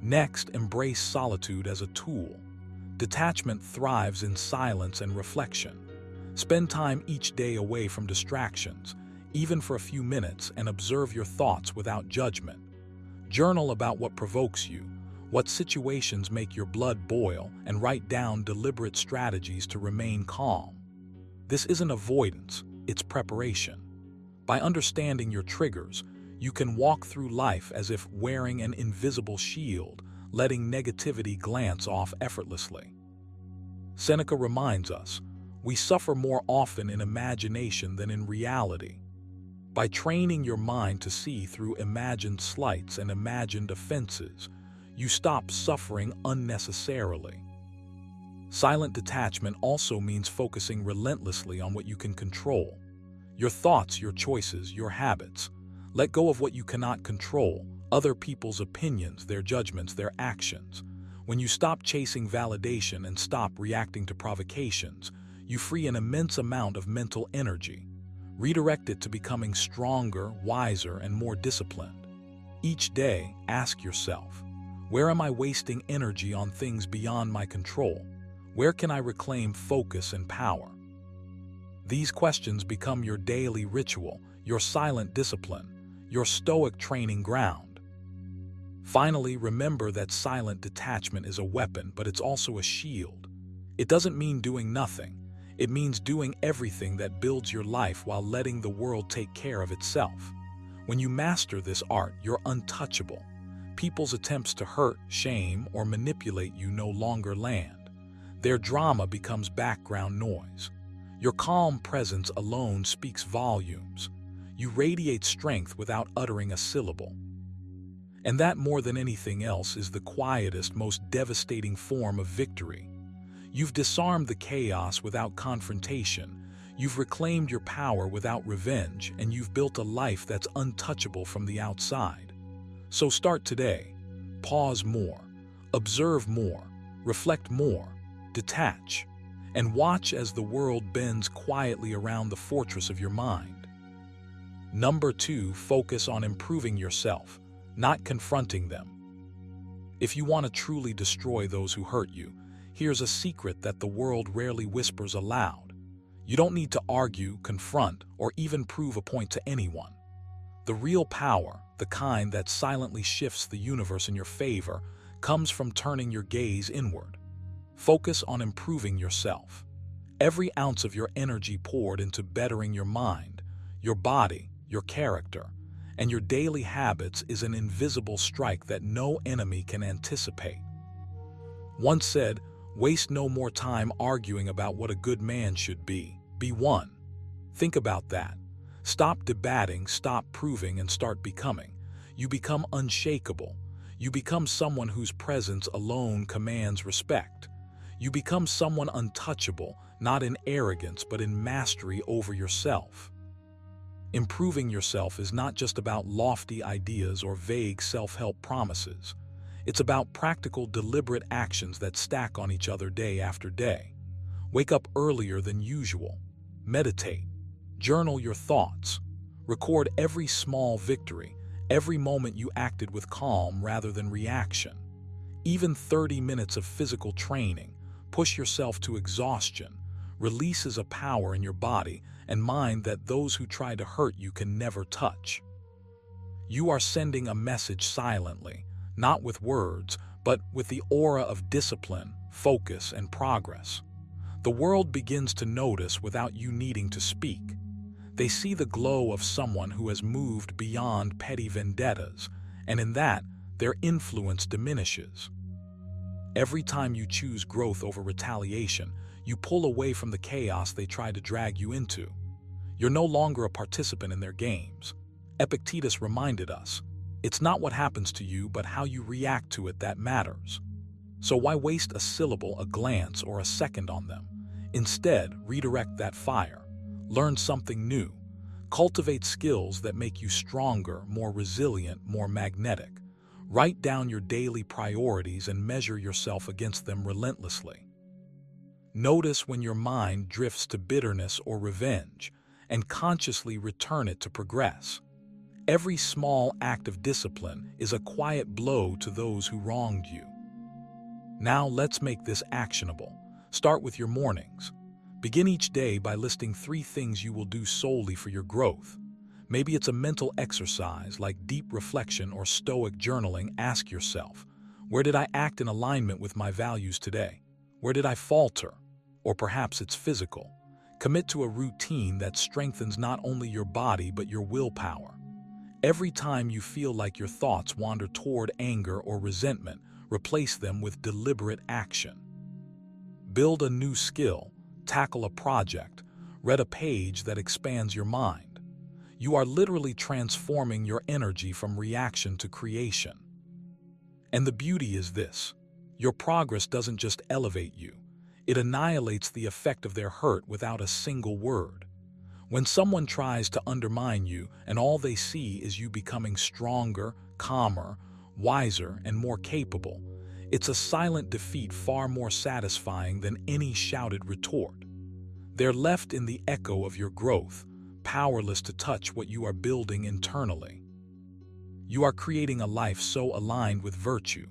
Next, embrace solitude as a tool. Detachment thrives in silence and reflection. Spend time each day away from distractions, even for a few minutes, and observe your thoughts without judgment. Journal about what provokes you, what situations make your blood boil, and write down deliberate strategies to remain calm. This isn't avoidance, it's preparation. By understanding your triggers, you can walk through life as if wearing an invisible shield, letting negativity glance off effortlessly. Seneca reminds us, we suffer more often in imagination than in reality. By training your mind to see through imagined slights and imagined offenses, you stop suffering unnecessarily. Silent detachment also means focusing relentlessly on what you can control: your thoughts, your choices, your habits. Let go of what you cannot control: other people's opinions, their judgments, their actions. When you stop chasing validation and stop reacting to provocations, you free an immense amount of mental energy. Redirect it to becoming stronger, wiser, and more disciplined. Each day, ask yourself, where am I wasting energy on things beyond my control? Where can I reclaim focus and power? These questions become your daily ritual, your silent discipline, your Stoic training ground. Finally, remember that silent detachment is a weapon, but it's also a shield. It doesn't mean doing nothing. It means doing everything that builds your life while letting the world take care of itself. When you master this art, you're untouchable. People's attempts to hurt, shame, or manipulate you no longer land. Their drama becomes background noise. Your calm presence alone speaks volumes. You radiate strength without uttering a syllable. And that, more than anything else, is the quietest, most devastating form of victory. You've disarmed the chaos without confrontation. You've reclaimed your power without revenge, and you've built a life that's untouchable from the outside. So start today. Pause more, observe more, reflect more, detach, and watch as the world bends quietly around the fortress of your mind. Number 2, focus on improving yourself, not confronting them. If you want to truly destroy those who hurt you, here's a secret that the world rarely whispers aloud. You don't need to argue, confront, or even prove a point to anyone. The real power, the kind that silently shifts the universe in your favor, comes from turning your gaze inward. Focus on improving yourself. Every ounce of your energy poured into bettering your mind, your body, your character, and your daily habits is an invisible strike that no enemy can anticipate. Once said, waste no more time arguing about what a good man should be. Be one. Think about that. Stop debating, stop proving, and start becoming. You become unshakable. You become someone whose presence alone commands respect. You become someone untouchable, not in arrogance, but in mastery over yourself. Improving yourself is not just about lofty ideas or vague self-help promises. It's about practical, deliberate actions that stack on each other day after day. Wake up earlier than usual. Meditate. Journal your thoughts. Record every small victory, every moment you acted with calm rather than reaction. Even 30 minutes of physical training, push yourself to exhaustion, releases a power in your body and mind that those who try to hurt you can never touch. You are sending a message silently, not with words, but with the aura of discipline, focus, and progress. The world begins to notice without you needing to speak. They see the glow of someone who has moved beyond petty vendettas, and in that, their influence diminishes. Every time you choose growth over retaliation, you pull away from the chaos they try to drag you into. You're no longer a participant in their games. Epictetus reminded us, it's not what happens to you, but how you react to it that matters. So why waste a syllable, a glance, or a second on them? Instead, redirect that fire. Learn something new. Cultivate skills that make you stronger, more resilient, more magnetic. Write down your daily priorities and measure yourself against them relentlessly. Notice when your mind drifts to bitterness or revenge, and consciously return it to progress. Every small act of discipline is a quiet blow to those who wronged you. Now let's make this actionable. Start with your mornings. Begin each day by listing 3 things you will do solely for your growth. Maybe it's a mental exercise like deep reflection or Stoic journaling. Ask yourself, where did I act in alignment with my values today? Where did I falter? Or perhaps it's physical. Commit to a routine that strengthens not only your body but your willpower. Every time you feel like your thoughts wander toward anger or resentment, replace them with deliberate action. Build a new skill, tackle a project, read a page that expands your mind. You are literally transforming your energy from reaction to creation. And the beauty is this: your progress doesn't just elevate you, it annihilates the effect of their hurt without a single word. When someone tries to undermine you and all they see is you becoming stronger, calmer, wiser, and more capable, it's a silent defeat far more satisfying than any shouted retort. They're left in the echo of your growth, powerless to touch what you are building internally. You are creating a life so aligned with virtue,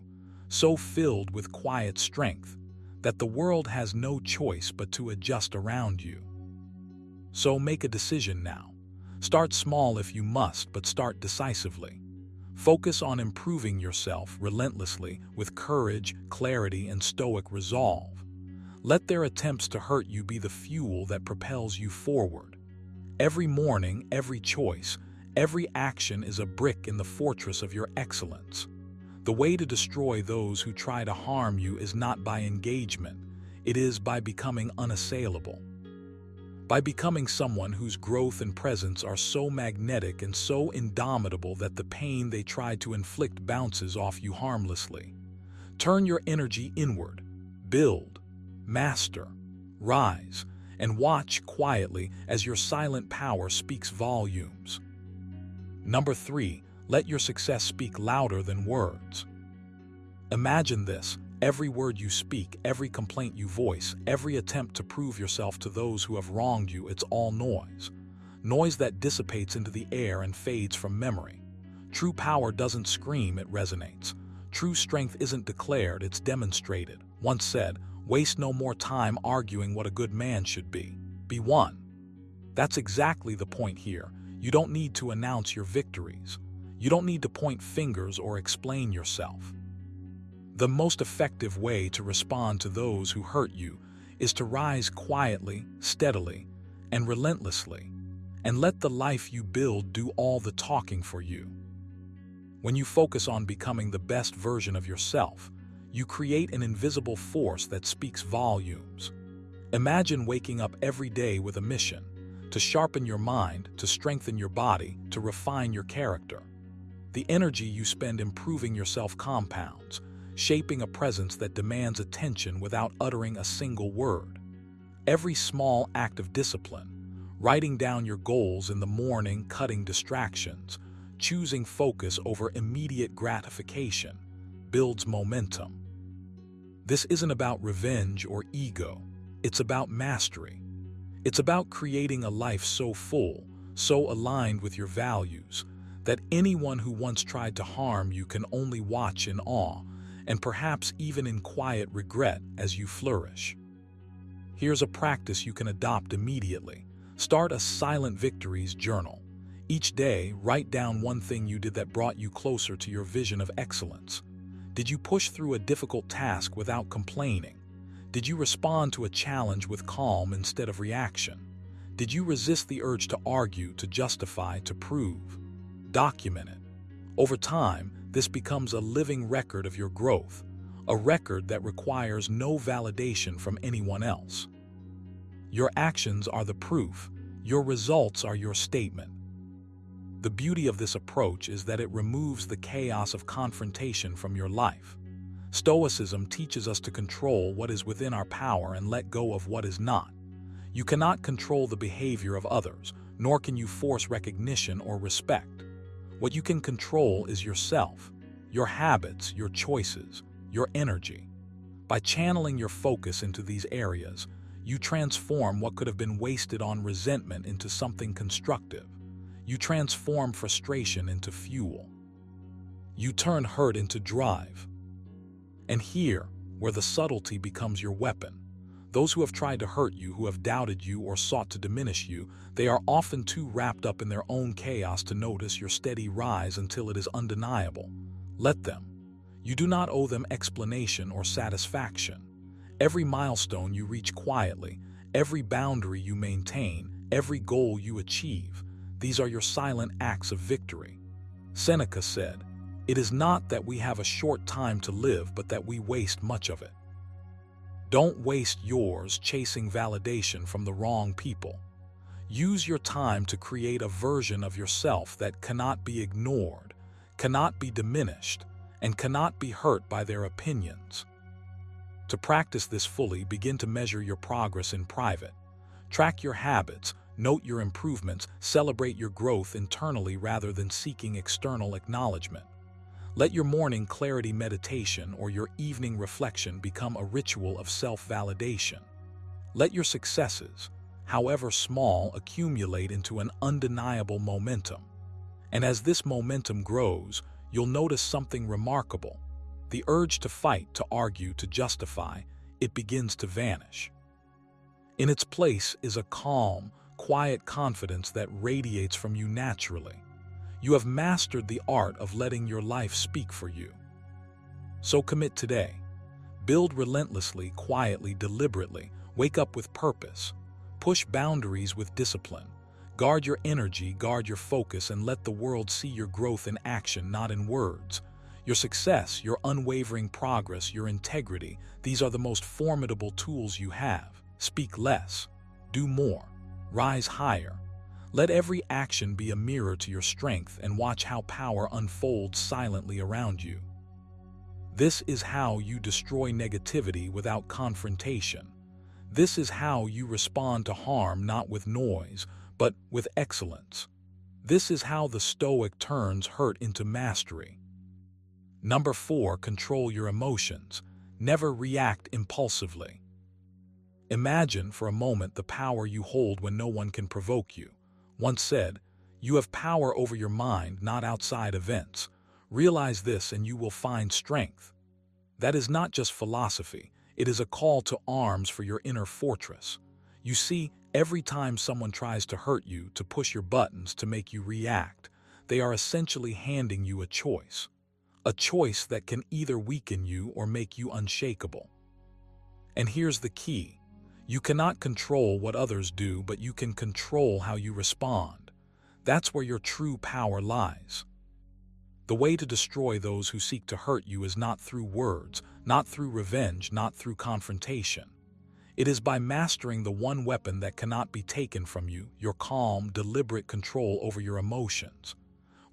so filled with quiet strength, that the world has no choice but to adjust around you. So make a decision now. Start small if you must, but start decisively. Focus on improving yourself relentlessly with courage, clarity, and Stoic resolve. Let their attempts to hurt you be the fuel that propels you forward. Every morning, every choice, every action is a brick in the fortress of your excellence. The way to destroy those who try to harm you is not by engagement, it is by becoming unassailable. By becoming someone whose growth and presence are so magnetic and so indomitable that the pain they try to inflict bounces off you harmlessly. Turn your energy inward, build, master, rise, and watch quietly as your silent power speaks volumes. Number 3, let your success speak louder than words. Imagine this: every word you speak, every complaint you voice, every attempt to prove yourself to those who have wronged you, it's all noise. Noise that dissipates into the air and fades from memory. True power doesn't scream, it resonates. True strength isn't declared, it's demonstrated. Once said, waste no more time arguing what a good man should be. Be one. That's exactly the point here. You don't need to announce your victories. You don't need to point fingers or explain yourself. The most effective way to respond to those who hurt you is to rise quietly, steadily, and relentlessly, and let the life you build do all the talking for you. When you focus on becoming the best version of yourself, you create an invisible force that speaks volumes. Imagine waking up every day with a mission: to sharpen your mind, to strengthen your body, to refine your character. The energy you spend improving yourself compounds, shaping a presence that demands attention without uttering a single word. Every small act of discipline, writing down your goals in the morning, cutting distractions, choosing focus over immediate gratification, builds momentum. This isn't about revenge or ego. It's about mastery. It's about creating a life so full, so aligned with your values, that anyone who once tried to harm you can only watch in awe, and perhaps even in quiet regret as you flourish. Here's a practice you can adopt immediately. Start a silent victories journal. Each day, write down one thing you did that brought you closer to your vision of excellence. Did you push through a difficult task without complaining? Did you respond to a challenge with calm instead of reaction? Did you resist the urge to argue, to justify, to prove? Document it. Over time, this becomes a living record of your growth, a record that requires no validation from anyone else. Your actions are the proof. Your results are your statement. The beauty of this approach is that it removes the chaos of confrontation from your life. Stoicism teaches us to control what is within our power and let go of what is not. You cannot control the behavior of others, nor can you force recognition or respect. What you can control is yourself, your habits, your choices, your energy. By channeling your focus into these areas, you transform what could have been wasted on resentment into something constructive. You transform frustration into fuel. You turn hurt into drive. And here, where the subtlety becomes your weapon, those who have tried to hurt you, who have doubted you or sought to diminish you, they are often too wrapped up in their own chaos to notice your steady rise until it is undeniable. Let them. You do not owe them explanation or satisfaction. Every milestone you reach quietly, every boundary you maintain, every goal you achieve, these are your silent acts of victory. Seneca said, "It is not that we have a short time to live, but that we waste much of it." Don't waste yours chasing validation from the wrong people. Use your time to create a version of yourself that cannot be ignored, cannot be diminished, and cannot be hurt by their opinions. To practice this fully, begin to measure your progress in private. Track your habits, note your improvements, celebrate your growth internally rather than seeking external acknowledgement. Let your morning clarity meditation or your evening reflection become a ritual of self-validation. Let your successes, however small, accumulate into an undeniable momentum. And as this momentum grows, you'll notice something remarkable. The urge to fight, to argue, to justify, it begins to vanish. In its place is a calm, quiet confidence that radiates from you naturally. You have mastered the art of letting your life speak for you. So commit today. Build relentlessly, quietly, deliberately. Wake up with purpose. Push boundaries with discipline. Guard your energy, guard your focus, and let the world see your growth in action, not in words. Your success, your unwavering progress, your integrity, these are the most formidable tools you have. Speak less. Do more. Rise higher. Let every action be a mirror to your strength, and watch how power unfolds silently around you. This is how you destroy negativity without confrontation. This is how you respond to harm not with noise, but with excellence. This is how the Stoic turns hurt into mastery. Number 4, control your emotions. Never react impulsively. Imagine for a moment the power you hold when no one can provoke you. Once said, "You have power over your mind, not outside events." Realize this and you will find strength. That is not just philosophy, it is a call to arms for your inner fortress. You see, every time someone tries to hurt you, to push your buttons, to make you react, they are essentially handing you a choice. A choice that can either weaken you or make you unshakable. And here's the key. You cannot control what others do, but you can control how you respond. That's where your true power lies. The way to destroy those who seek to hurt you is not through words, not through revenge, not through confrontation. It is by mastering the one weapon that cannot be taken from you, your calm, deliberate control over your emotions.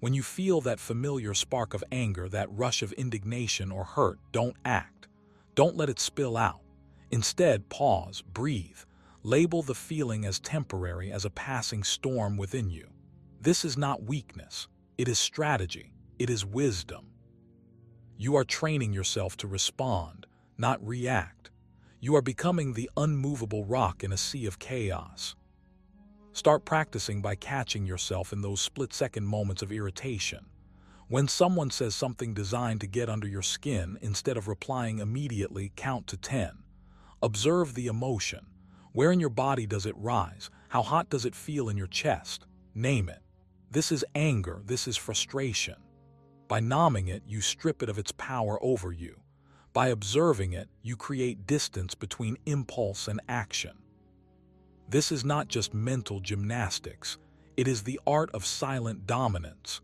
When you feel that familiar spark of anger, that rush of indignation or hurt, don't act. Don't let it spill out. Instead, pause, breathe. Label the feeling as temporary, as a passing storm within you. This is not weakness. It is strategy. It is wisdom. You are training yourself to respond, not react. You are becoming the unmovable rock in a sea of chaos. Start practicing by catching yourself in those split-second moments of irritation. When someone says something designed to get under your skin, instead of replying immediately, count to 10. Observe the emotion. Where in your body does it rise? How hot does it feel in your chest? Name it. This is anger. This is frustration. By numbing it, you strip it of its power over you. By observing it, you create distance between impulse and action. This is not just mental gymnastics. It is the art of silent dominance.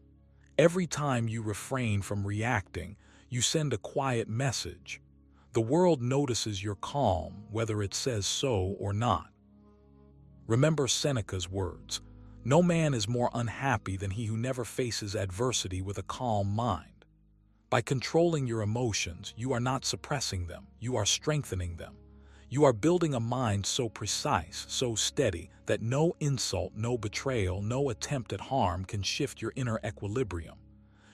Every time you refrain from reacting, you send a quiet message. The world notices your calm, whether it says so or not. Remember Seneca's words, "No man is more unhappy than he who never faces adversity with a calm mind." By controlling your emotions, you are not suppressing them, you are strengthening them. You are building a mind so precise, so steady, that no insult, no betrayal, no attempt at harm can shift your inner equilibrium.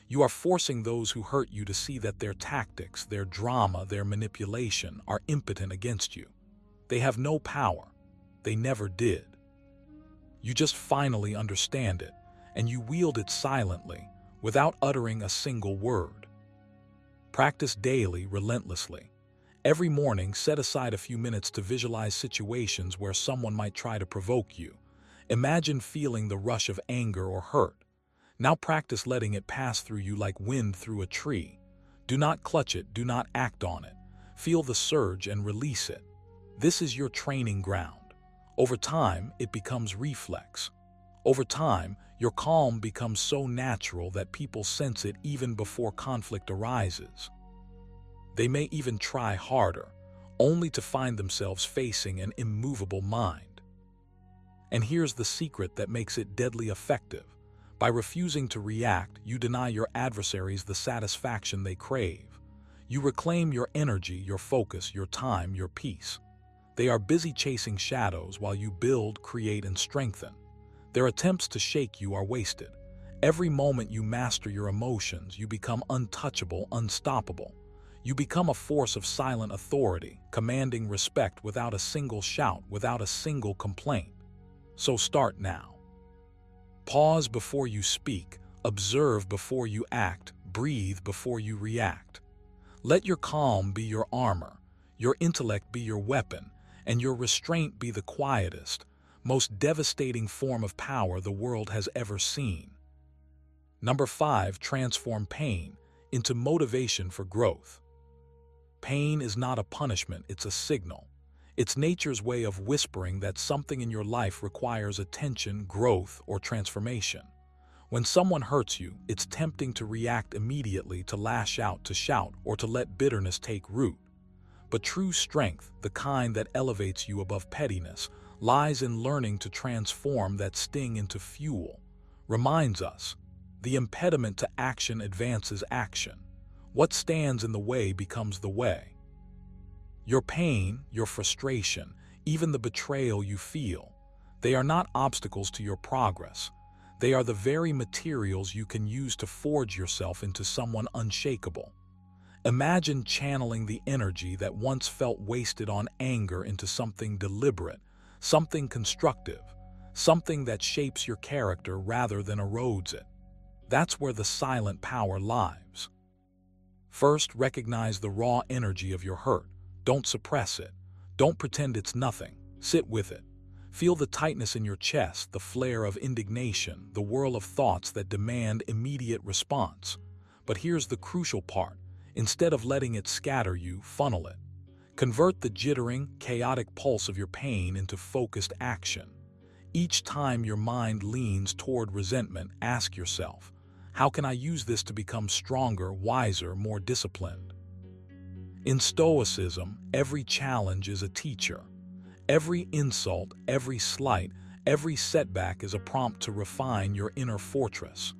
You are forcing those who hurt you to see that their tactics, their drama, their manipulation are impotent against you. They have no power. They never did. You just finally understand it, and you wield it silently, without uttering a single word. Practice daily, relentlessly. Every morning, set aside a few minutes to visualize situations where someone might try to provoke you. Imagine feeling the rush of anger or hurt. Now practice letting it pass through you like wind through a tree. Do not clutch it, do not act on it. Feel the surge and release it. This is your training ground. Over time, it becomes reflex. Over time, your calm becomes so natural that people sense it even before conflict arises. They may even try harder, only to find themselves facing an immovable mind. And here's the secret that makes it deadly effective. By refusing to react, you deny your adversaries the satisfaction they crave. You reclaim your energy, your focus, your time, your peace. They are busy chasing shadows while you build, create, and strengthen. Their attempts to shake you are wasted. Every moment you master your emotions, you become untouchable, unstoppable. You become a force of silent authority, commanding respect without a single shout, without a single complaint. So start now. Pause before you speak, observe before you act, breathe before you react. Let your calm be your armor, your intellect be your weapon, and your restraint be the quietest, most devastating form of power the world has ever seen. Number 5, transform pain into motivation for growth. Pain is not a punishment, it's a signal. It's nature's way of whispering that something in your life requires attention, growth, or transformation. When someone hurts you, it's tempting to react immediately, to lash out, to shout, or to let bitterness take root. But true strength, the kind that elevates you above pettiness, lies in learning to transform that sting into fuel. Reminds us, the impediment to action advances action. What stands in the way becomes the way. Your pain, your frustration, even the betrayal you feel, they are not obstacles to your progress. They are the very materials you can use to forge yourself into someone unshakable. Imagine channeling the energy that once felt wasted on anger into something deliberate, something constructive, something that shapes your character rather than erodes it. That's where the silent power lies. First, recognize the raw energy of your hurt. Don't suppress it. Don't pretend it's nothing. Sit with it. Feel the tightness in your chest, the flare of indignation, the whirl of thoughts that demand immediate response. But here's the crucial part. Instead of letting it scatter you, funnel it. Convert the jittering, chaotic pulse of your pain into focused action. Each time your mind leans toward resentment, ask yourself, how can I use this to become stronger, wiser, more disciplined? In Stoicism, every challenge is a teacher. Every insult, every slight, every setback is a prompt to refine your inner fortress.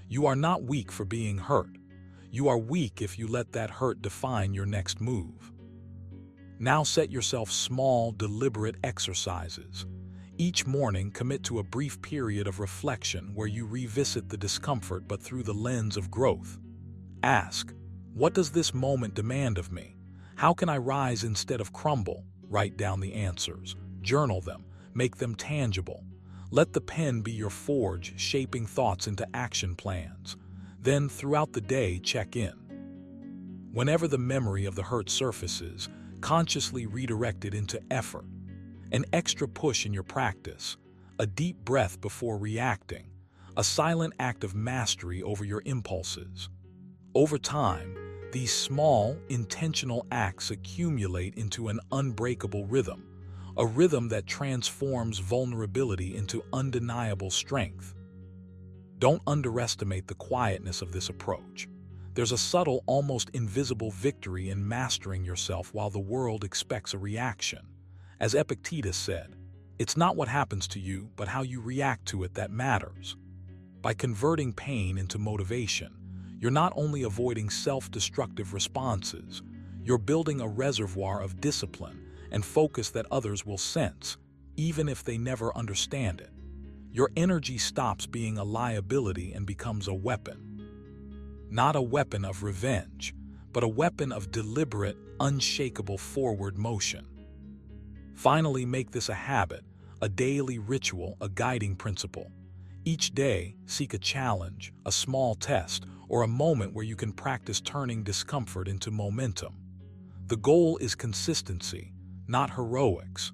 You are not weak for being hurt. You are weak if you let that hurt define your next move. Now set yourself small, deliberate exercises. Each morning, commit to a brief period of reflection where you revisit the discomfort but through the lens of growth. Ask, what does this moment demand of me? How can I rise instead of crumble? Write down the answers. Journal them. Make them tangible. Let the pen be your forge, shaping thoughts into action plans. Then, throughout the day, check in. Whenever the memory of the hurt surfaces, consciously redirect it into effort. An extra push in your practice, a deep breath before reacting, a silent act of mastery over your impulses. Over time, these small, intentional acts accumulate into an unbreakable rhythm, a rhythm that transforms vulnerability into undeniable strength. Don't underestimate the quietness of this approach. There's a subtle, almost invisible victory in mastering yourself while the world expects a reaction. As Epictetus said, it's not what happens to you, but how you react to it that matters. By converting pain into motivation, you're not only avoiding self-destructive responses, you're building a reservoir of discipline and focus that others will sense, even if they never understand it. Your energy stops being a liability and becomes a weapon. Not a weapon of revenge, but a weapon of deliberate, unshakable forward motion. Finally, make this a habit, a daily ritual, a guiding principle. Each day, seek a challenge, a small test, or a moment where you can practice turning discomfort into momentum. The goal is consistency, not heroics.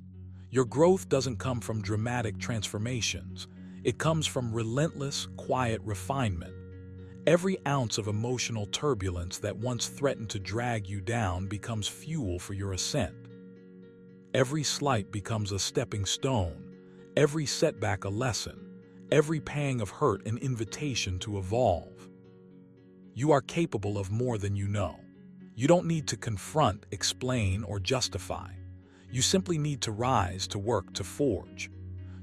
Your growth doesn't come from dramatic transformations. It comes from relentless, quiet refinement. Every ounce of emotional turbulence that once threatened to drag you down becomes fuel for your ascent. Every slight becomes a stepping stone, every setback a lesson, every pang of hurt an invitation to evolve. You are capable of more than you know. You don't need to confront, explain, or justify. You simply need to rise, to work, to forge.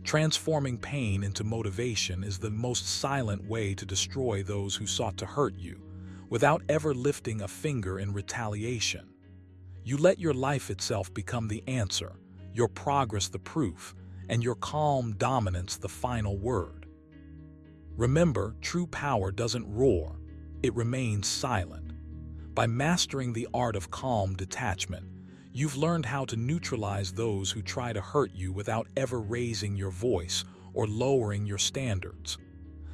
Transforming pain into motivation is the most silent way to destroy those who sought to hurt you, without ever lifting a finger in retaliation. You let your life itself become the answer, your progress the proof, and your calm dominance the final word. Remember, true power doesn't roar, it remains silent. By mastering the art of calm detachment, you've learned how to neutralize those who try to hurt you without ever raising your voice or lowering your standards.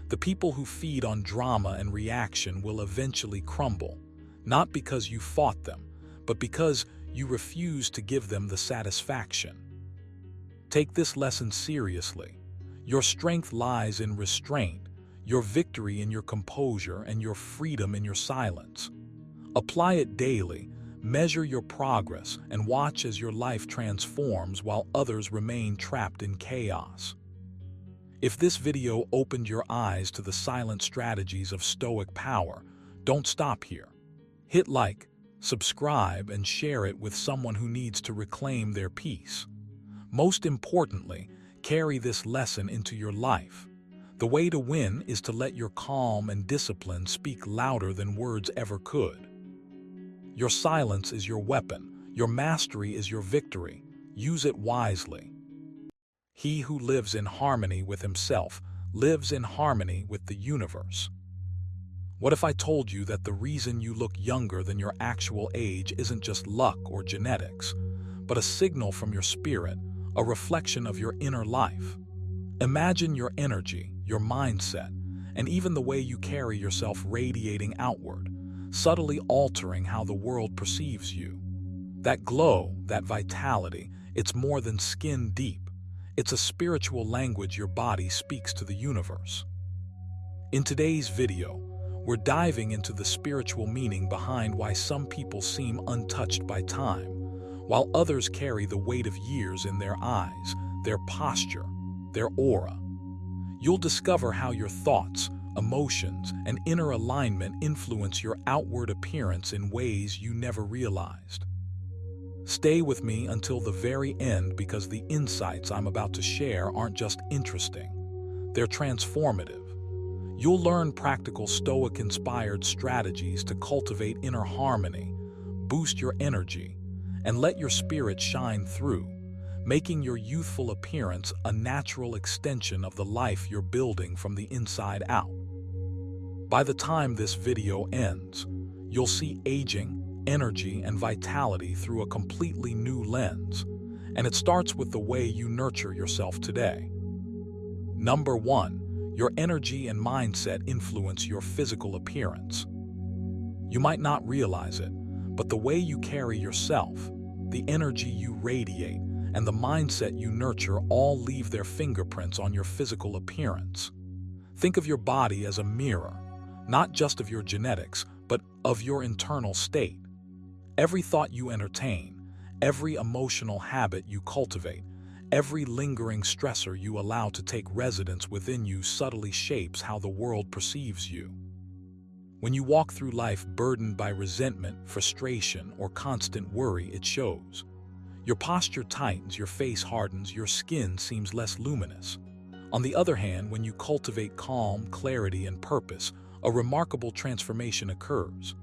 The people who feed on drama and reaction will eventually crumble, not because you fought them, but because you refuse to give them the satisfaction. Take this lesson seriously. Your strength lies in restraint, your victory in your composure, and your freedom in your silence. Apply it daily, measure your progress, and watch as your life transforms while others remain trapped in chaos. If this video opened your eyes to the silent strategies of Stoic power, don't stop here. Hit like, subscribe, and share it with someone who needs to reclaim their peace. Most importantly, carry this lesson into your life. The way to win is to let your calm and discipline speak louder than words ever could. Your silence is your weapon. Your mastery is your victory. Use it wisely. He who lives in harmony with himself lives in harmony with the universe. What if I told you that the reason you look younger than your actual age isn't just luck or genetics, but a signal from your spirit, a reflection of your inner life? Imagine your energy, your mindset, and even the way you carry yourself radiating outward, subtly altering how the world perceives you. That glow, that vitality, it's more than skin deep. It's a spiritual language your body speaks to the universe. In today's video, we're diving into the spiritual meaning behind why some people seem untouched by time, while others carry the weight of years in their eyes, their posture, their aura. You'll discover how your thoughts, emotions, and inner alignment influence your outward appearance in ways you never realized. Stay with me until the very end, because the insights I'm about to share aren't just interesting, they're transformative. You'll learn practical Stoic-inspired strategies to cultivate inner harmony, boost your energy, and let your spirit shine through, making your youthful appearance a natural extension of the life you're building from the inside out. By the time this video ends, you'll see aging, energy, and vitality through a completely new lens, and it starts with the way you nurture yourself today. Number 1. Your energy and mindset influence your physical appearance. You might not realize it, but the way you carry yourself, the energy you radiate, and the mindset you nurture all leave their fingerprints on your physical appearance. Think of your body as a mirror, not just of your genetics, but of your internal state. Every thought you entertain, every emotional habit you cultivate, every lingering stressor you allow to take residence within you subtly shapes how the world perceives you. When you walk through life burdened by resentment, frustration, or constant worry, it shows. Your posture tightens, your face hardens, your skin seems less luminous. On the other hand, when you cultivate calm, clarity, and purpose, a remarkable transformation occurs.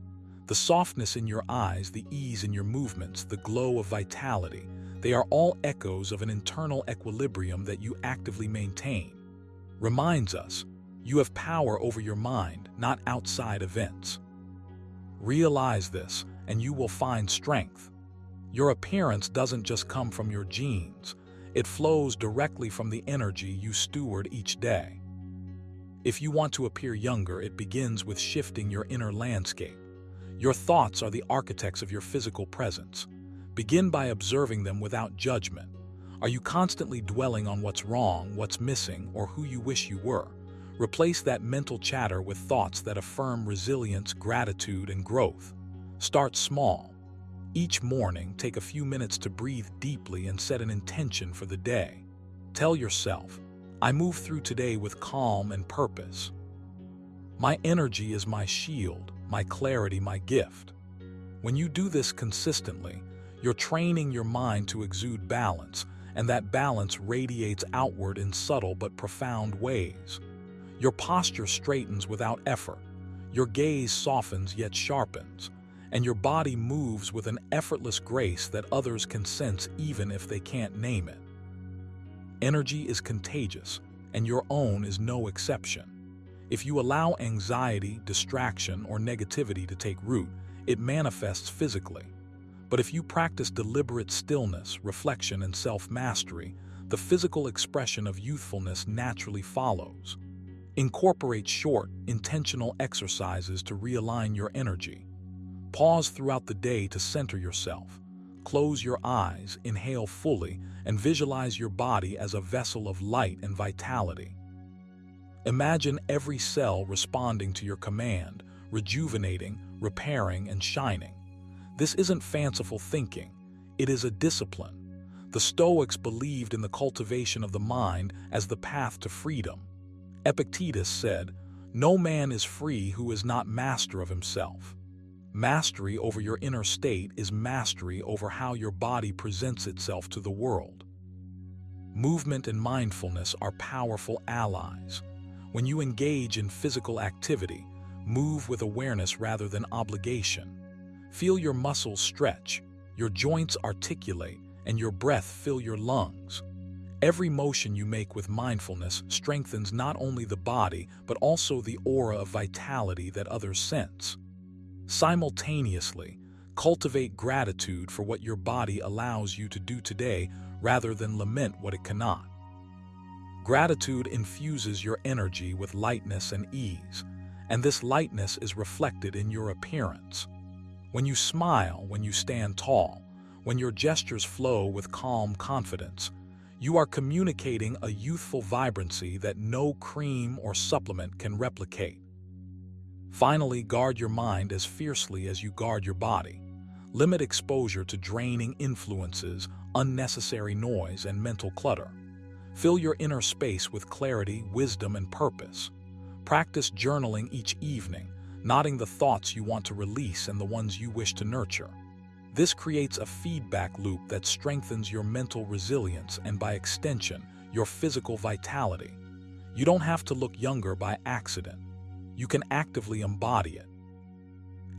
The softness in your eyes, the ease in your movements, the glow of vitality, they are all echoes of an internal equilibrium that you actively maintain. Reminds us, you have power over your mind, not outside events. Realize this, and you will find strength. Your appearance doesn't just come from your genes, it flows directly from the energy you steward each day. If you want to appear younger, it begins with shifting your inner landscape. Your thoughts are the architects of your physical presence. Begin by observing them without judgment. Are you constantly dwelling on what's wrong, what's missing, or who you wish you were? Replace that mental chatter with thoughts that affirm resilience, gratitude, and growth. Start small. Each morning, take a few minutes to breathe deeply and set an intention for the day. Tell yourself, I move through today with calm and purpose. My energy is my shield, my clarity my gift. When you do this consistently, you're training your mind to exude balance, and that balance radiates outward in subtle but profound ways. Your posture straightens without effort, your gaze softens yet sharpens, and your body moves with an effortless grace that others can sense even if they can't name it. Energy is contagious, and your own is no exception. If you allow anxiety, distraction, or negativity to take root, it manifests physically. But if you practice deliberate stillness, reflection, and self-mastery, the physical expression of youthfulness naturally follows. Incorporate short, intentional exercises to realign your energy. Pause throughout the day to center yourself. Close your eyes, inhale fully, and visualize your body as a vessel of light and vitality. Imagine every cell responding to your command, rejuvenating, repairing, and shining. This isn't fanciful thinking, it is a discipline. The Stoics believed in the cultivation of the mind as the path to freedom. Epictetus said, "No man is free who is not master of himself." Mastery over your inner state is mastery over how your body presents itself to the world. Movement and mindfulness are powerful allies. When you engage in physical activity, move with awareness rather than obligation. Feel your muscles stretch, your joints articulate, and your breath fill your lungs. Every motion you make with mindfulness strengthens not only the body, but also the aura of vitality that others sense. Simultaneously, cultivate gratitude for what your body allows you to do today rather than lament what it cannot. Gratitude infuses your energy with lightness and ease, and this lightness is reflected in your appearance. When you smile, when you stand tall, when your gestures flow with calm confidence, you are communicating a youthful vibrancy that no cream or supplement can replicate. Finally, guard your mind as fiercely as you guard your body. Limit exposure to draining influences, unnecessary noise, and mental clutter. Fill your inner space with clarity, wisdom, and purpose. Practice journaling each evening, noting the thoughts you want to release and the ones you wish to nurture. This creates a feedback loop that strengthens your mental resilience and, by extension, your physical vitality. You don't have to look younger by accident. You can actively embody it.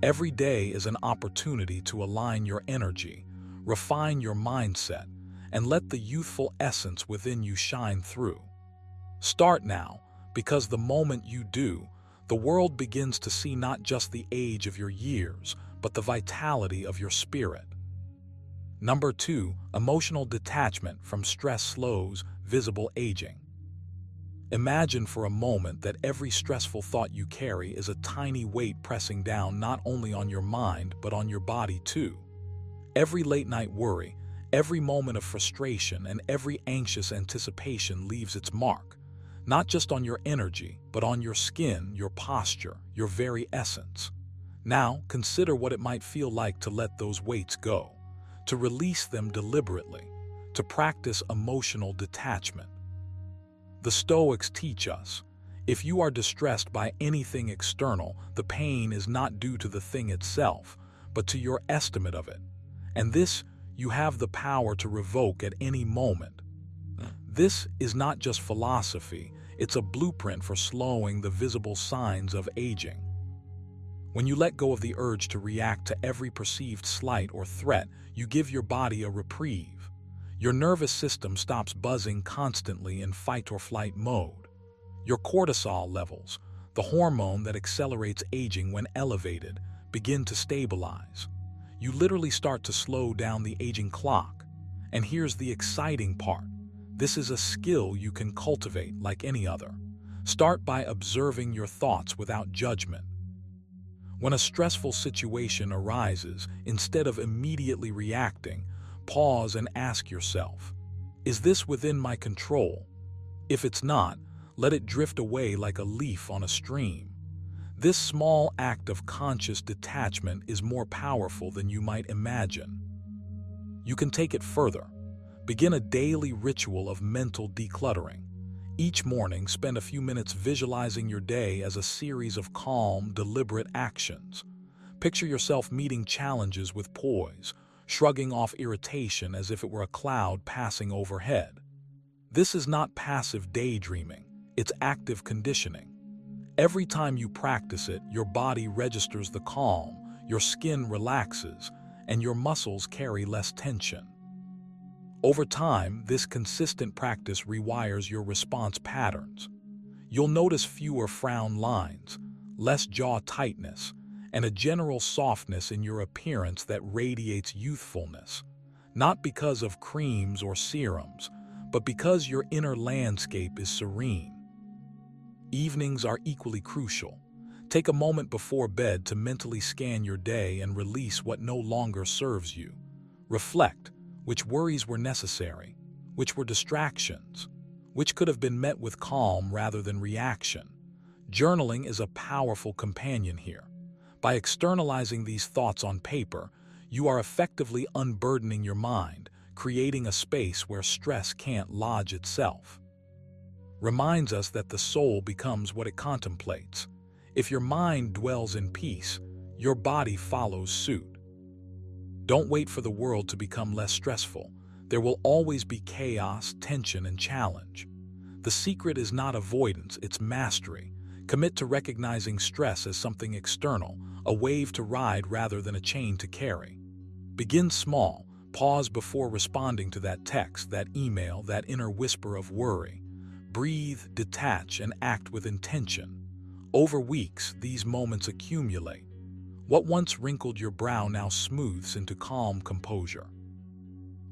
Every day is an opportunity to align your energy, refine your mindset, and let the youthful essence within you shine through. Start now, because the moment you do, the world begins to see not just the age of your years, but the vitality of your spirit. Number 2, emotional detachment from stress slows visible aging. Imagine for a moment that every stressful thought you carry is a tiny weight pressing down not only on your mind, but on your body too. Every late-night worry, every moment of frustration, and every anxious anticipation leaves its mark, not just on your energy, but on your skin, your posture, your very essence. Now, consider what it might feel like to let those weights go, to release them deliberately, to practice emotional detachment. The Stoics teach us, if you are distressed by anything external, the pain is not due to the thing itself, but to your estimate of it. And this you have the power to revoke at any moment. This is not just philosophy, it's a blueprint for slowing the visible signs of aging. When you let go of the urge to react to every perceived slight or threat, you give your body a reprieve. Your nervous system stops buzzing constantly in fight or flight mode. Your cortisol levels, the hormone that accelerates aging when elevated, begin to stabilize. You literally start to slow down the aging clock. And here's the exciting part. This is a skill you can cultivate like any other. Start by observing your thoughts without judgment. When a stressful situation arises, instead of immediately reacting, pause and ask yourself, is this within my control? If it's not, let it drift away like a leaf on a stream. This small act of conscious detachment is more powerful than you might imagine. You can take it further. Begin a daily ritual of mental decluttering. Each morning, spend a few minutes visualizing your day as a series of calm, deliberate actions. Picture yourself meeting challenges with poise, shrugging off irritation as if it were a cloud passing overhead. This is not passive daydreaming, it's active conditioning. Every time you practice it, your body registers the calm, your skin relaxes, and your muscles carry less tension. Over time, this consistent practice rewires your response patterns. You'll notice fewer frown lines, less jaw tightness, and a general softness in your appearance that radiates youthfulness, not because of creams or serums, but because your inner landscape is serene. Evenings are equally crucial. Take a moment before bed to mentally scan your day and release what no longer serves you. Reflect. Which worries were necessary? Which were distractions? Which could have been met with calm rather than reaction? Journaling is a powerful companion here. By externalizing these thoughts on paper, you are effectively unburdening your mind, creating a space where stress can't lodge itself. Reminds us that the soul becomes what it contemplates. If your mind dwells in peace, your body follows suit. Don't wait for the world to become less stressful. There will always be chaos, tension, and challenge. The secret is not avoidance, it's mastery. Commit to recognizing stress as something external, a wave to ride rather than a chain to carry. Begin small, pause before responding to that text, that email, that inner whisper of worry. Breathe, detach, and act with intention. Over weeks, these moments accumulate. What once wrinkled your brow now smooths into calm composure.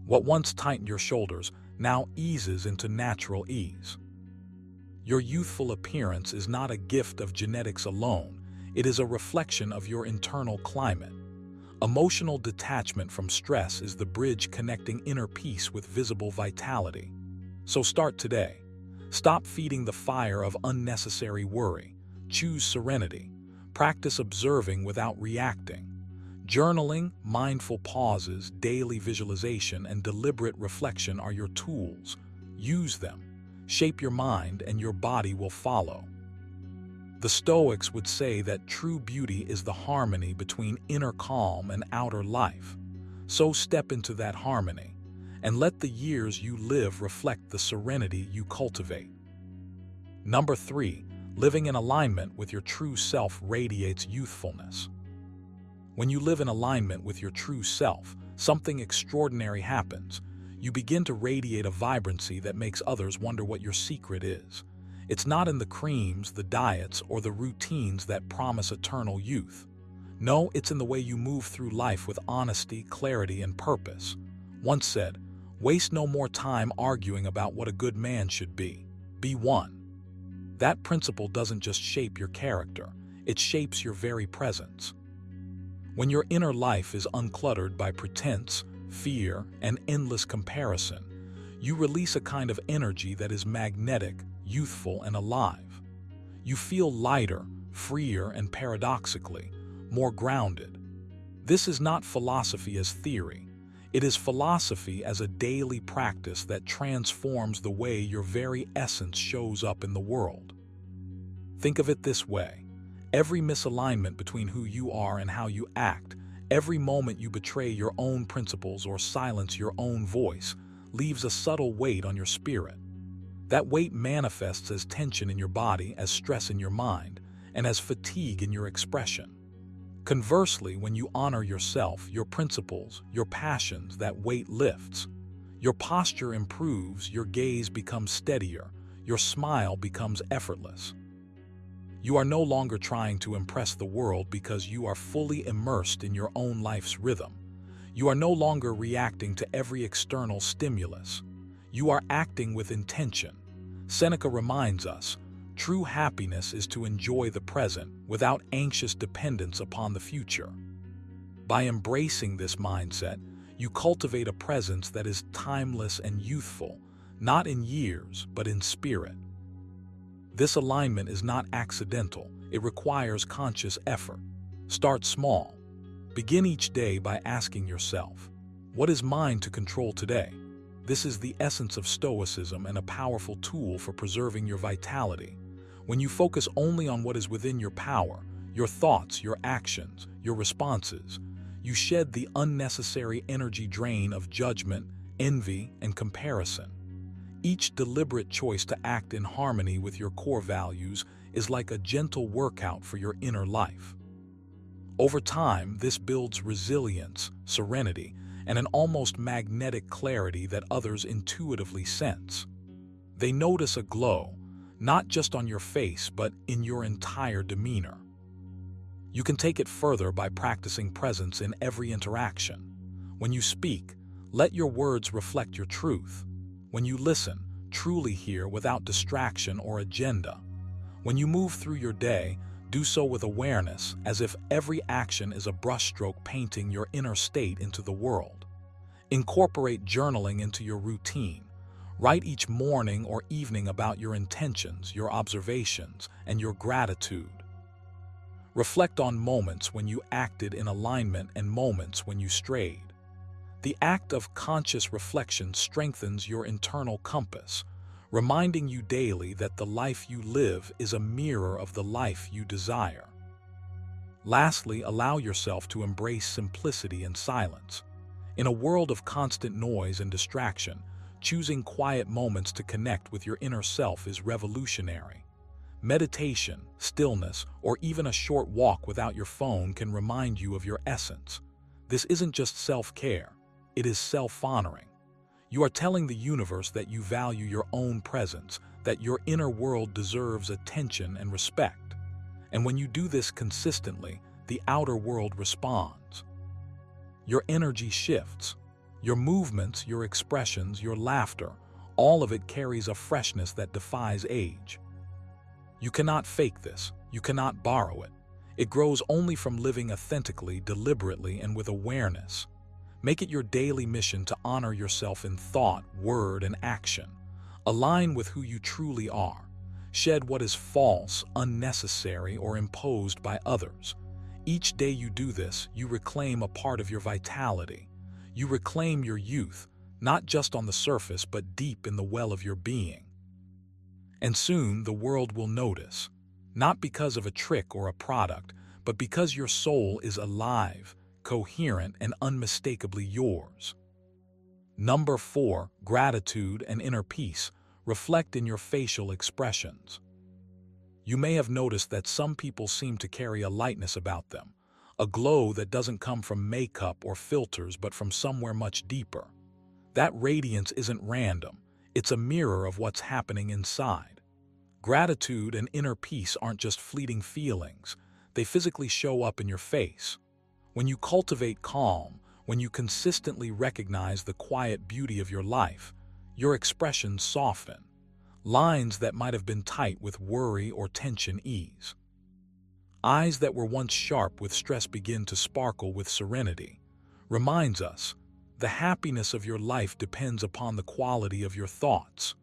What once tightened your shoulders now eases into natural ease. Your youthful appearance is not a gift of genetics alone, it is a reflection of your internal climate. Emotional detachment from stress is the bridge connecting inner peace with visible vitality. So start today. Stop feeding the fire of unnecessary worry. Choose serenity. Practice observing without reacting. Journaling, mindful pauses, daily visualization, and deliberate reflection are your tools. Use them. Shape your mind, and your body will follow. The Stoics would say that true beauty is the harmony between inner calm and outer life. So step into that harmony, and let the years you live reflect the serenity you cultivate. Number 3, living in alignment with your true self radiates youthfulness. When you live in alignment with your true self, something extraordinary happens. You begin to radiate a vibrancy that makes others wonder what your secret is. It's not in the creams, the diets, or the routines that promise eternal youth. No, it's in the way you move through life with honesty, clarity, and purpose. Once said, "Waste no more time arguing about what a good man should be. Be one." That principle doesn't just shape your character, it shapes your very presence. When your inner life is uncluttered by pretense, fear, and endless comparison, you release a kind of energy that is magnetic, youthful, and alive. You feel lighter, freer, and paradoxically, more grounded. This is not philosophy as theory. It is philosophy as a daily practice that transforms the way your very essence shows up in the world. Think of it this way. Every misalignment between who you are and how you act, every moment you betray your own principles or silence your own voice, leaves a subtle weight on your spirit. That weight manifests as tension in your body, as stress in your mind, and as fatigue in your expression. Conversely, when you honor yourself, your principles, your passions, that weight lifts. Your posture improves, your gaze becomes steadier, your smile becomes effortless. You are no longer trying to impress the world because you are fully immersed in your own life's rhythm. You are no longer reacting to every external stimulus. You are acting with intention. Seneca reminds us, true happiness is to enjoy the present without anxious dependence upon the future. By embracing this mindset, you cultivate a presence that is timeless and youthful, not in years, but in spirit. This alignment is not accidental, it requires conscious effort. Start small. Begin each day by asking yourself, what is mine to control today? This is the essence of Stoicism and a powerful tool for preserving your vitality. When you focus only on what is within your power, your thoughts, your actions, your responses, you shed the unnecessary energy drain of judgment, envy, and comparison. Each deliberate choice to act in harmony with your core values is like a gentle workout for your inner life. Over time, this builds resilience, serenity, and an almost magnetic clarity that others intuitively sense. They notice a glow, not just on your face, but in your entire demeanor. You can take it further by practicing presence in every interaction. When you speak, let your words reflect your truth. When you listen, truly hear without distraction or agenda. When you move through your day, do so with awareness, as if every action is a brushstroke painting your inner state into the world. Incorporate journaling into your routine. Write each morning or evening about your intentions, your observations, and your gratitude. Reflect on moments when you acted in alignment and moments when you strayed. The act of conscious reflection strengthens your internal compass, reminding you daily that the life you live is a mirror of the life you desire. Lastly, allow yourself to embrace simplicity and silence. In a world of constant noise and distraction, choosing quiet moments to connect with your inner self is revolutionary. Meditation, stillness, or even a short walk without your phone can remind you of your essence. This isn't just self-care, it is self-honoring. You are telling the universe that you value your own presence, that your inner world deserves attention and respect. And when you do this consistently, the outer world responds. Your energy shifts. Your movements, your expressions, your laughter, all of it carries a freshness that defies age. You cannot fake this. You cannot borrow it. It grows only from living authentically, deliberately, and with awareness. Make it your daily mission to honor yourself in thought, word, and action. Align with who you truly are. Shed what is false, unnecessary, or imposed by others. Each day you do this, you reclaim a part of your vitality. You reclaim your youth, not just on the surface, but deep in the well of your being. And soon the world will notice, not because of a trick or a product, but because your soul is alive, coherent, and unmistakably yours. Number 4, gratitude and inner peace reflect in your facial expressions. You may have noticed that some people seem to carry a lightness about them, a glow that doesn't come from makeup or filters but from somewhere much deeper. That radiance isn't random, it's a mirror of what's happening inside. Gratitude and inner peace aren't just fleeting feelings, they physically show up in your face. When you cultivate calm, when you consistently recognize the quiet beauty of your life, your expressions soften. Lines that might have been tight with worry or tension ease. Eyes that were once sharp with stress begin to sparkle with serenity. Reminds us, the happiness of your life depends upon the quality of your thoughts.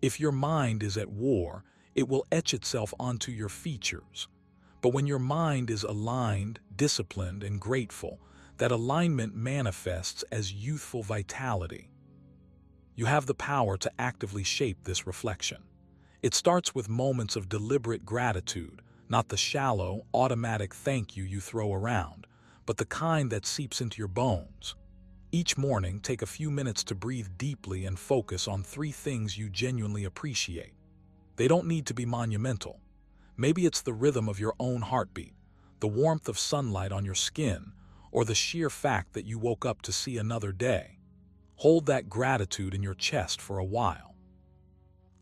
If your mind is at war, it will etch itself onto your features. But when your mind is aligned, disciplined, and grateful, that alignment manifests as youthful vitality. You have the power to actively shape this reflection. It starts with moments of deliberate gratitude, not the shallow, automatic thank you throw around, but the kind that seeps into your bones. Each morning, take a few minutes to breathe deeply and focus on 3 things you genuinely appreciate. They don't need to be monumental. Maybe it's the rhythm of your own heartbeat, the warmth of sunlight on your skin, or the sheer fact that you woke up to see another day. Hold that gratitude in your chest for a while.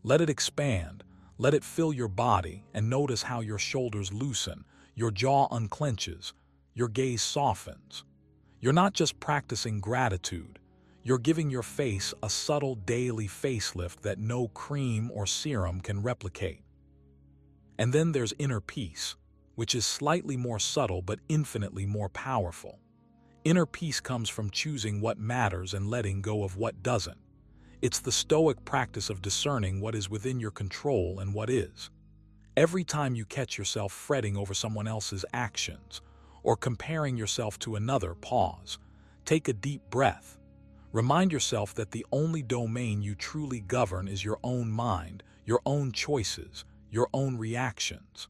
Let it expand, let it fill your body, and notice how your shoulders loosen, your jaw unclenches, your gaze softens. You're not just practicing gratitude, you're giving your face a subtle daily facelift that no cream or serum can replicate. And then there's inner peace, which is slightly more subtle but infinitely more powerful. Inner peace comes from choosing what matters and letting go of what doesn't. It's the Stoic practice of discerning what is within your control and what is. Every time you catch yourself fretting over someone else's actions or comparing yourself to another, pause. Take a deep breath. Remind yourself that the only domain you truly govern is your own mind, your own choices, your own reactions.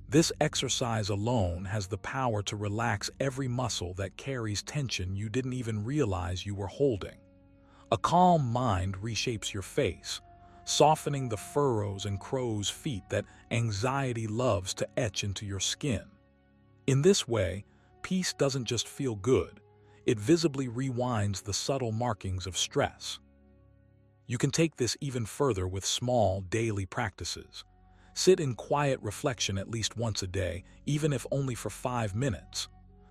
This exercise alone has the power to relax every muscle that carries tension you didn't even realize you were holding. A calm mind reshapes your face, softening the furrows and crow's feet that anxiety loves to etch into your skin. In this way, peace doesn't just feel good, it visibly rewinds the subtle markings of stress. You can take this even further with small, daily practices. Sit in quiet reflection at least once a day, even if only for 5 minutes.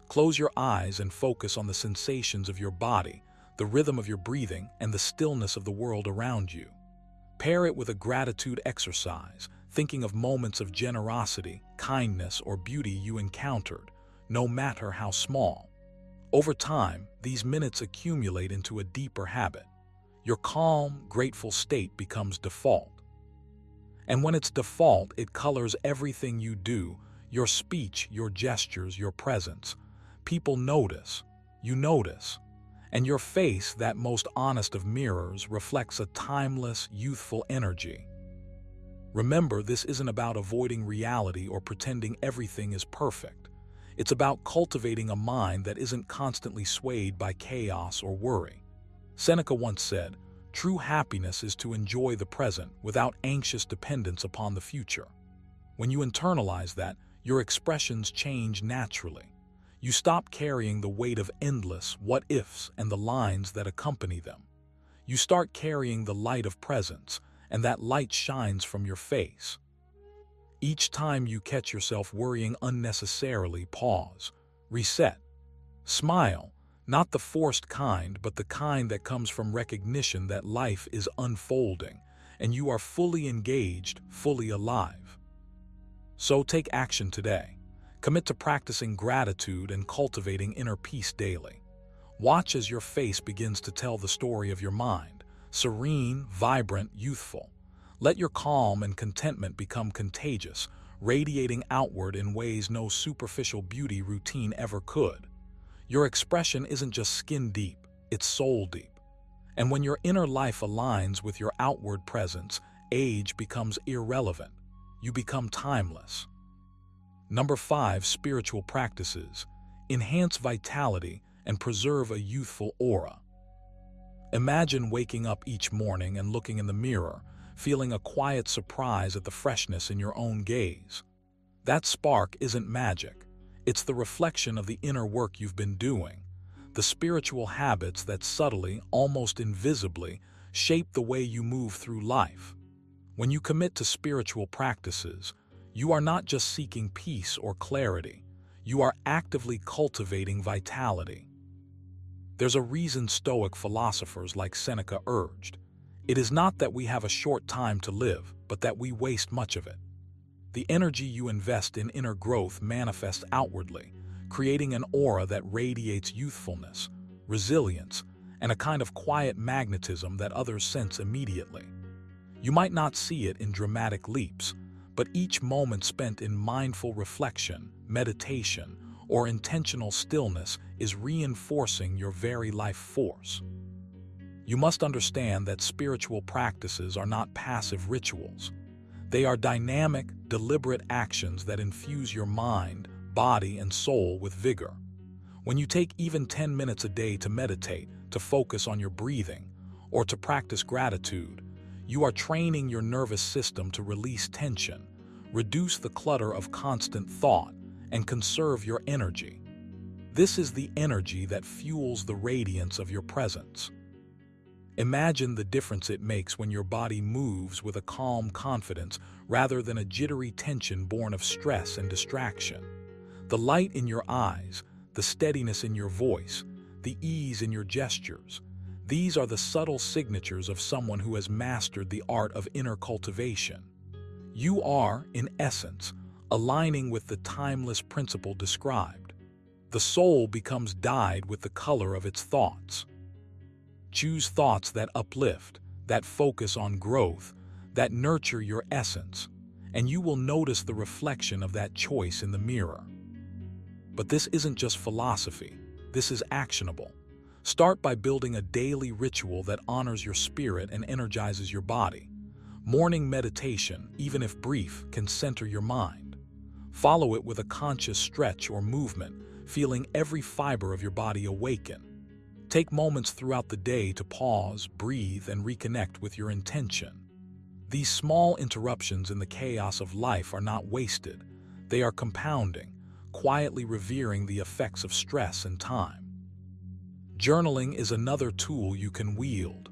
Close your eyes and focus on the sensations of your body, the rhythm of your breathing, and the stillness of the world around you. Pair it with a gratitude exercise, thinking of moments of generosity, kindness, or beauty you encountered, no matter how small. Over time, these minutes accumulate into a deeper habit. Your calm, grateful state becomes default. And when it's default, it colors everything you do, your speech, your gestures, your presence. People notice, you notice. And your face, that most honest of mirrors, reflects a timeless, youthful energy. Remember, this isn't about avoiding reality or pretending everything is perfect. It's about cultivating a mind that isn't constantly swayed by chaos or worry. Seneca once said, "True happiness is to enjoy the present without anxious dependence upon the future." When you internalize that, your expressions change naturally. You stop carrying the weight of endless what-ifs and the lines that accompany them. You start carrying the light of presence, and that light shines from your face. Each time you catch yourself worrying unnecessarily, pause, reset, smile, not the forced kind, but the kind that comes from recognition that life is unfolding, and you are fully engaged, fully alive. So take action today. Commit to practicing gratitude and cultivating inner peace daily. Watch as your face begins to tell the story of your mind, serene, vibrant, youthful. Let your calm and contentment become contagious, radiating outward in ways no superficial beauty routine ever could. Your expression isn't just skin deep, it's soul deep. And when your inner life aligns with your outward presence, age becomes irrelevant. You become timeless. Number 5, spiritual practices. Enhance vitality and preserve a youthful aura. Imagine waking up each morning and looking in the mirror, feeling a quiet surprise at the freshness in your own gaze. That spark isn't magic. It's the reflection of the inner work you've been doing, the spiritual habits that subtly, almost invisibly, shape the way you move through life. When you commit to spiritual practices, you are not just seeking peace or clarity, you are actively cultivating vitality. There's a reason Stoic philosophers like Seneca urged, "It is not that we have a short time to live, but that we waste much of it." The energy you invest in inner growth manifests outwardly, creating an aura that radiates youthfulness, resilience, and a kind of quiet magnetism that others sense immediately. You might not see it in dramatic leaps, but each moment spent in mindful reflection, meditation, or intentional stillness is reinforcing your very life force. You must understand that spiritual practices are not passive rituals. They are dynamic, deliberate actions that infuse your mind, body, and soul with vigor. When you take even 10 minutes a day to meditate, to focus on your breathing, or to practice gratitude, you are training your nervous system to release tension, reduce the clutter of constant thought, and conserve your energy. This is the energy that fuels the radiance of your presence. Imagine the difference it makes when your body moves with a calm confidence rather than a jittery tension born of stress and distraction. The light in your eyes, the steadiness in your voice, the ease in your gestures, these are the subtle signatures of someone who has mastered the art of inner cultivation. You are, in essence, aligning with the timeless principle described. The soul becomes dyed with the color of its thoughts. Choose thoughts that uplift, that focus on growth, that nurture your essence, and you will notice the reflection of that choice in the mirror. But this isn't just philosophy, this is actionable. Start by building a daily ritual that honors your spirit and energizes your body. Morning meditation, even if brief, can center your mind. Follow it with a conscious stretch or movement, feeling every fiber of your body awaken. Take moments throughout the day to pause, breathe, and reconnect with your intention. These small interruptions in the chaos of life are not wasted. They are compounding, quietly revealing the effects of stress and time. Journaling is another tool you can wield.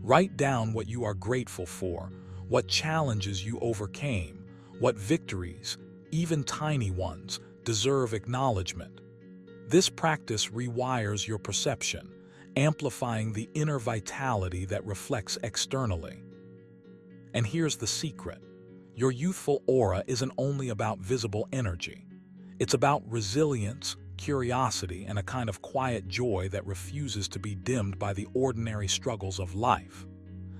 Write down what you are grateful for, what challenges you overcame, what victories, even tiny ones, deserve acknowledgement. This practice rewires your perception, amplifying the inner vitality that reflects externally. And here's the secret. Your youthful aura isn't only about visible energy. It's about resilience, curiosity, and a kind of quiet joy that refuses to be dimmed by the ordinary struggles of life.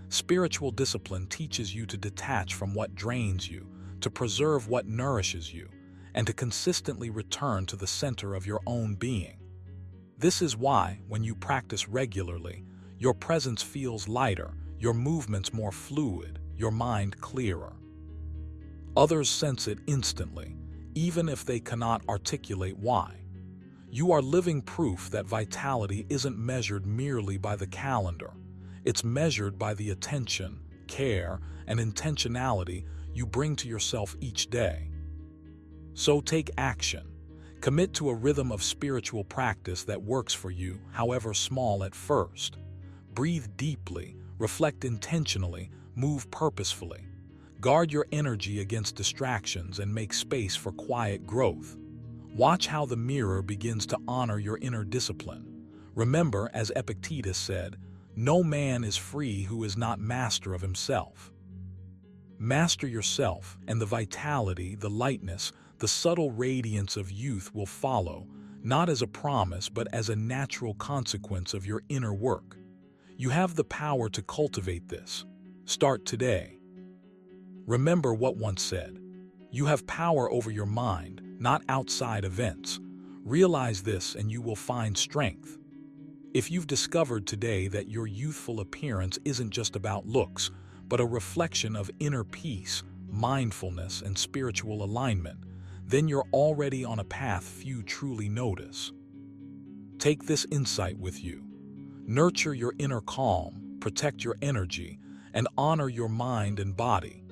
Spiritual discipline teaches you to detach from what drains you, to preserve what nourishes you, and to consistently return to the center of your own being. This is why, when you practice regularly, your presence feels lighter, your movements more fluid, your mind clearer. Others sense it instantly, even if they cannot articulate why. You are living proof that vitality isn't measured merely by the calendar. It's measured by the attention, care, and intentionality you bring to yourself each day. So take action. Commit to a rhythm of spiritual practice that works for you, however small at first. Breathe deeply, reflect intentionally, move purposefully. Guard your energy against distractions and make space for quiet growth. Watch how the mirror begins to honor your inner discipline. Remember, as Epictetus said, "No man is free who is not master of himself." Master yourself, and the vitality, the lightness, the subtle radiance of youth will follow, not as a promise but as a natural consequence of your inner work. You have the power to cultivate this. Start today. Remember what once said, you have power over your mind, not outside events. Realize this and you will find strength. If you've discovered today that your youthful appearance isn't just about looks, but a reflection of inner peace, mindfulness, and spiritual alignment, then you're already on a path few truly notice. Take this insight with you. Nurture your inner calm, protect your energy, and honor your mind and body.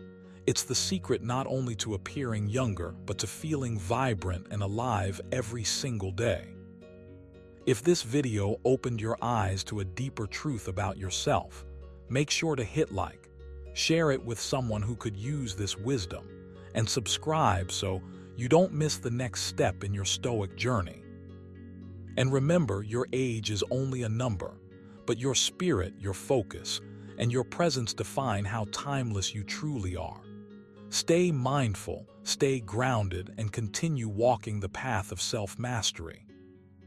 It's the secret not only to appearing younger, but to feeling vibrant and alive every single day. If this video opened your eyes to a deeper truth about yourself, make sure to hit like, share it with someone who could use this wisdom, and subscribe so you don't miss the next step in your Stoic journey. And remember, your age is only a number, but your spirit, your focus, and your presence define how timeless you truly are. Stay mindful, stay grounded, and continue walking the path of self-mastery.